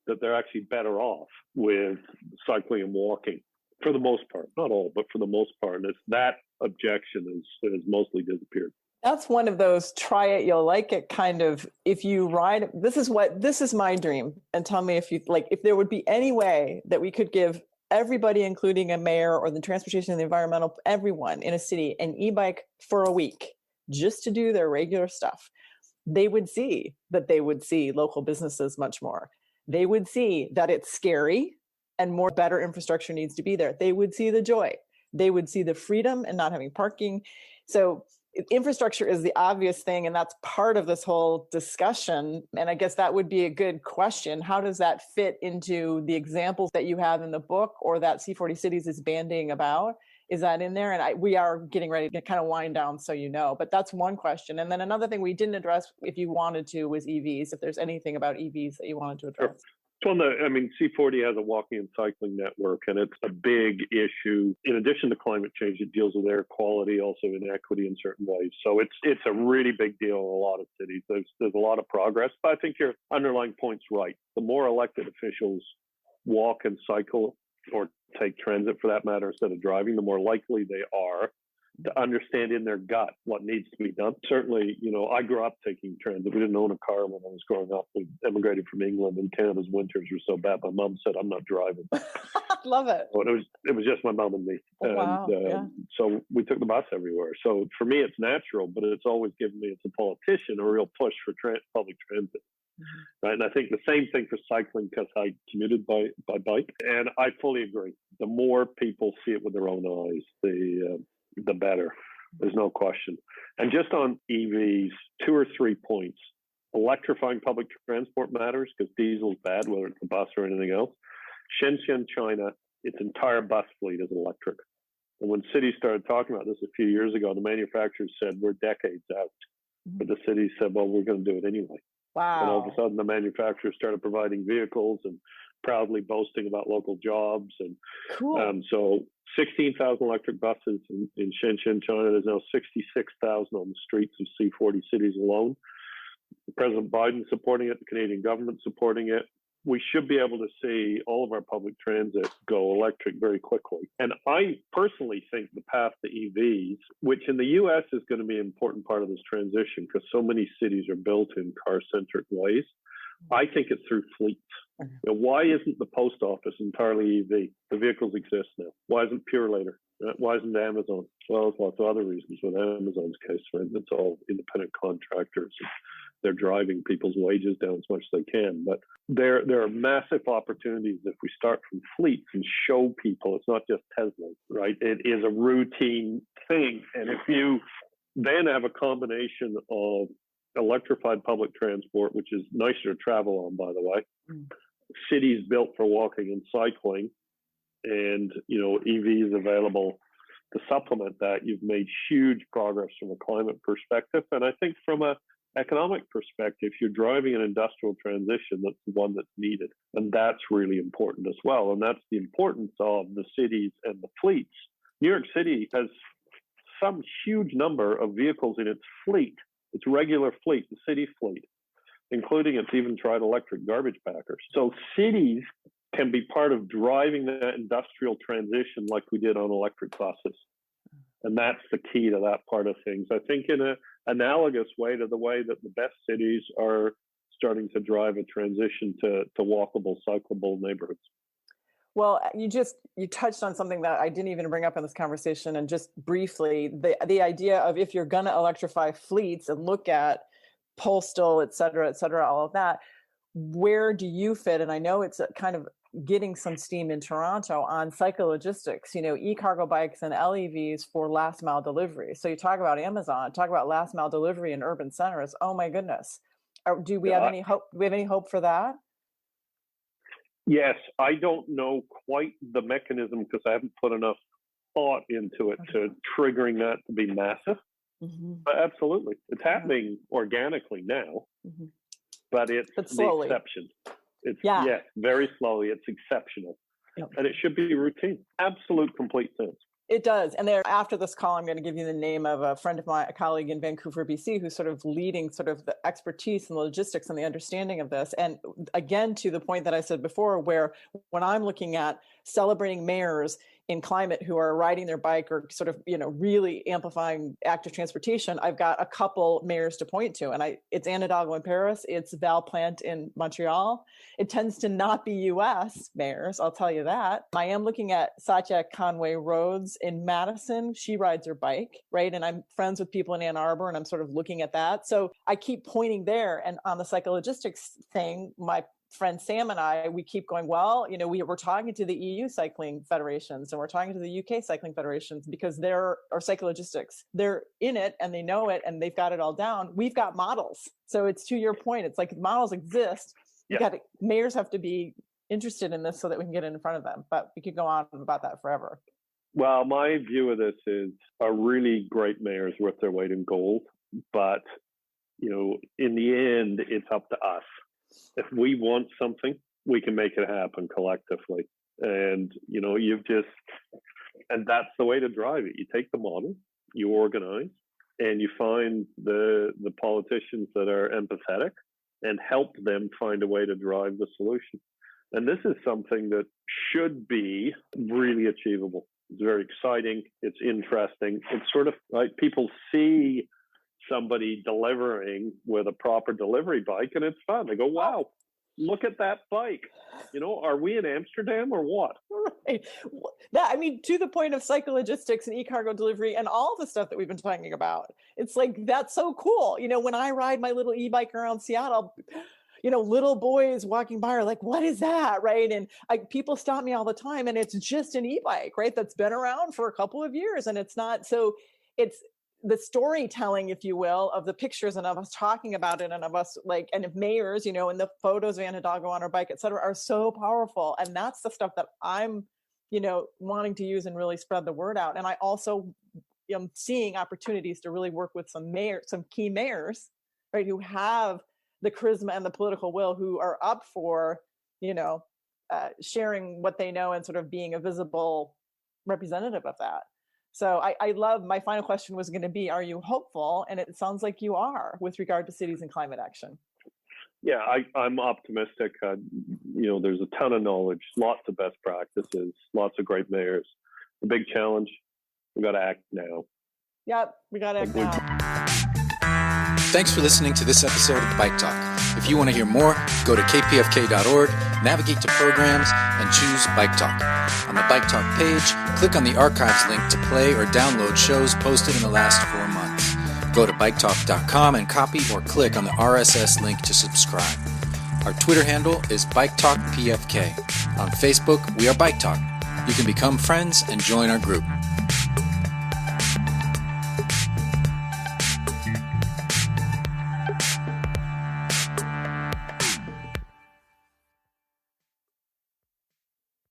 Speaker 2: that they're actually better off with cycling and walking for the most part. Not all, but for the most part. And it's that objection has mostly disappeared.
Speaker 4: That's one of those try it, you'll like it kind of, if you ride, this is my dream. And tell me if you like, if there would be any way that we could give everybody, including a mayor or the transportation and the environmental, everyone in a city, an e-bike for a week, just to do their regular stuff, they would see local businesses much more. They would see that it's scary and more better infrastructure needs to be there. They would see the joy. They would see the freedom and not having parking. So infrastructure is the obvious thing, and that's part of this whole discussion. And I guess that would be a good question. How does that fit into the examples that you have in the book or that C40 Cities is bandying about? Is that in there? And we are getting ready to kind of wind down, so you know. But that's one question. And then another thing we didn't address, if you wanted to, was EVs. If there's anything about EVs that you wanted to address.
Speaker 2: Sure. C40 has a walking and cycling network, and it's a big issue. In addition to climate change, it deals with air quality, also inequity in certain ways. So it's a really big deal in a lot of cities. There's a lot of progress, but I think your underlying point's right. The more elected officials walk and cycle, or take transit for that matter, instead of driving, the more likely they are to understand in their gut what needs to be done. Certainly, I grew up taking transit. We didn't own a car when I was growing up. We immigrated from England, and Canada's winters were so bad. My mom said, "I'm not driving."
Speaker 4: Love it.
Speaker 2: But it was just my mom and me.
Speaker 4: Oh, wow. Yeah.
Speaker 2: So we took the bus everywhere. So for me, it's natural, but it's always given me, as a politician, a real push for public transit. Mm-hmm. Right. And I think the same thing for cycling, because I commuted by bike. And I fully agree. The more people see it with their own eyes, the better. There's no question. And just on EVs, 2 or 3 points. Electrifying public transport matters because diesel's bad, whether it's a bus or anything else. Shenzhen, China, its entire bus fleet is electric. And when cities started talking about this a few years ago, the manufacturers said, we're decades out. But the cities said, well, we're going to do it anyway.
Speaker 4: Wow.
Speaker 2: And all of a sudden, the manufacturers started providing vehicles and proudly boasting about local jobs. And
Speaker 4: cool.
Speaker 2: So 16,000 electric buses in Shenzhen, China. There's now 66,000 on the streets of C40 cities alone. President Biden supporting it, the Canadian government supporting it. We should be able to see all of our public transit go electric very quickly. And I personally think the path to EVs, which in the US is going to be an important part of this transition because so many cities are built in car-centric ways, I think it's through fleets. Why isn't the post office entirely EV? The vehicles exist now. Why isn't Purelator? Why isn't Amazon? Well, there's lots of other reasons with Amazon's case. Right? It's all independent contractors. They're driving people's wages down as much as they can. But there are massive opportunities if we start from fleets and show people it's not just Tesla, right? It is a routine thing. And if you then have a combination of electrified public transport, which is nicer to travel on, by the way, cities built for walking and cycling, and EVs available to supplement that, you've made huge progress from a climate perspective. And I think from a economic perspective, you're driving an industrial transition that's the one that's needed. And that's really important as well. And that's the importance of the cities and the fleets. New York City has some huge number of vehicles in its fleet, its regular fleet, the city fleet, including its even tried electric garbage packers. So cities can be part of driving that industrial transition like we did on electric buses. And that's the key to that part of things. I think in an analogous way to the way that the best cities are starting to drive a transition to walkable, cyclable neighborhoods.
Speaker 4: Well, you touched on something that I didn't even bring up in this conversation. And just briefly, the idea of if you're going to electrify fleets and look at postal, et cetera, all of that, where do you fit? And I know it's kind of getting some steam in Toronto on cyclo-logistics, e-cargo bikes and LEVs for last mile delivery. So you talk about Amazon, talk about last mile delivery in urban centers. Oh my goodness. Do we have any hope? Do we have any hope for that?
Speaker 2: Yes, I don't know quite the mechanism because I haven't put enough thought into it to triggering that to be massive. Mm-hmm. But absolutely. It's happening organically now, but it's the exception. It's very slowly. It's exceptional. Yep. And it should be routine. Absolute complete sense.
Speaker 4: It does. And there, after this call, I'm going to give you the name of a friend of mine, a colleague in Vancouver, BC, who's sort of leading sort of the expertise and the logistics and the understanding of this. And again, to the point that I said before, where when I'm looking at celebrating mayors in climate who are riding their bike or sort of, really amplifying active transportation, I've got a couple mayors to point to. And it's Anne Hidalgo in Paris, it's Val Plante in Montreal. It tends to not be US mayors, I'll tell you that. I am looking at Satya Conway Rhodes in Madison. She rides her bike, right? And I'm friends with people in Ann Arbor, and I'm sort of looking at that. So I keep pointing there. And on the psychologistics thing, my friend Sam and I, we keep going, well, we're talking to the EU cycling federations and we're talking to the UK cycling federations because they're our psychologistics. They're in it and they know it and they've got it all down. We've got models. So it's to your point. It's like models exist. Mayors have to be interested in this so that we can get in front of them. But we could go on about that forever.
Speaker 2: Well, my view of this is a really great mayor is worth their weight in gold. But, in the end, it's up to us. If we want something, we can make it happen collectively. And, and that's the way to drive it. You take the model, you organize, and you find the politicians that are empathetic and help them find a way to drive the solution. And this is something that should be really achievable. It's very exciting. It's interesting. It's sort of like people see somebody delivering with a proper delivery bike and it's fun. They go, wow, look at that bike. Are we in Amsterdam or what?
Speaker 4: Right. To the point of psychologistics and e-cargo delivery and all the stuff that we've been talking about, it's like, that's so cool. When I ride my little e-bike around Seattle, little boys walking by are like, what is that? Right. And people stop me all the time and it's just an e-bike, right? That's been around for a couple of years. And it's not, so it's the storytelling, if you will, of the pictures and of us talking about it and of us and if mayors, and the photos of Anne Hidalgo on her bike, et cetera, are so powerful. And that's the stuff that I'm, wanting to use and really spread the word out. And I also am seeing opportunities to really work with some key mayors, right, who have the charisma and the political will, who are up for, sharing what they know and sort of being a visible representative of that. So I love, my final question was going to be, are you hopeful? And it sounds like you are with regard to cities and climate action.
Speaker 2: Yeah, I'm optimistic. There's a ton of knowledge, lots of best practices, lots of great mayors. The big challenge, we got to act now.
Speaker 4: Yep, we got to act now.
Speaker 3: Thanks for listening to this episode of Bike Talk. If you want to hear more, go to kpfk.org, navigate to programs, and choose Bike Talk. On the Bike Talk page, click on the archives link to play or download shows posted in the last 4 months. Go to biketalk.com and copy or click on the RSS link to subscribe. Our Twitter handle is BikeTalkPFK. On Facebook, we are Bike Talk. You can become friends and join our group.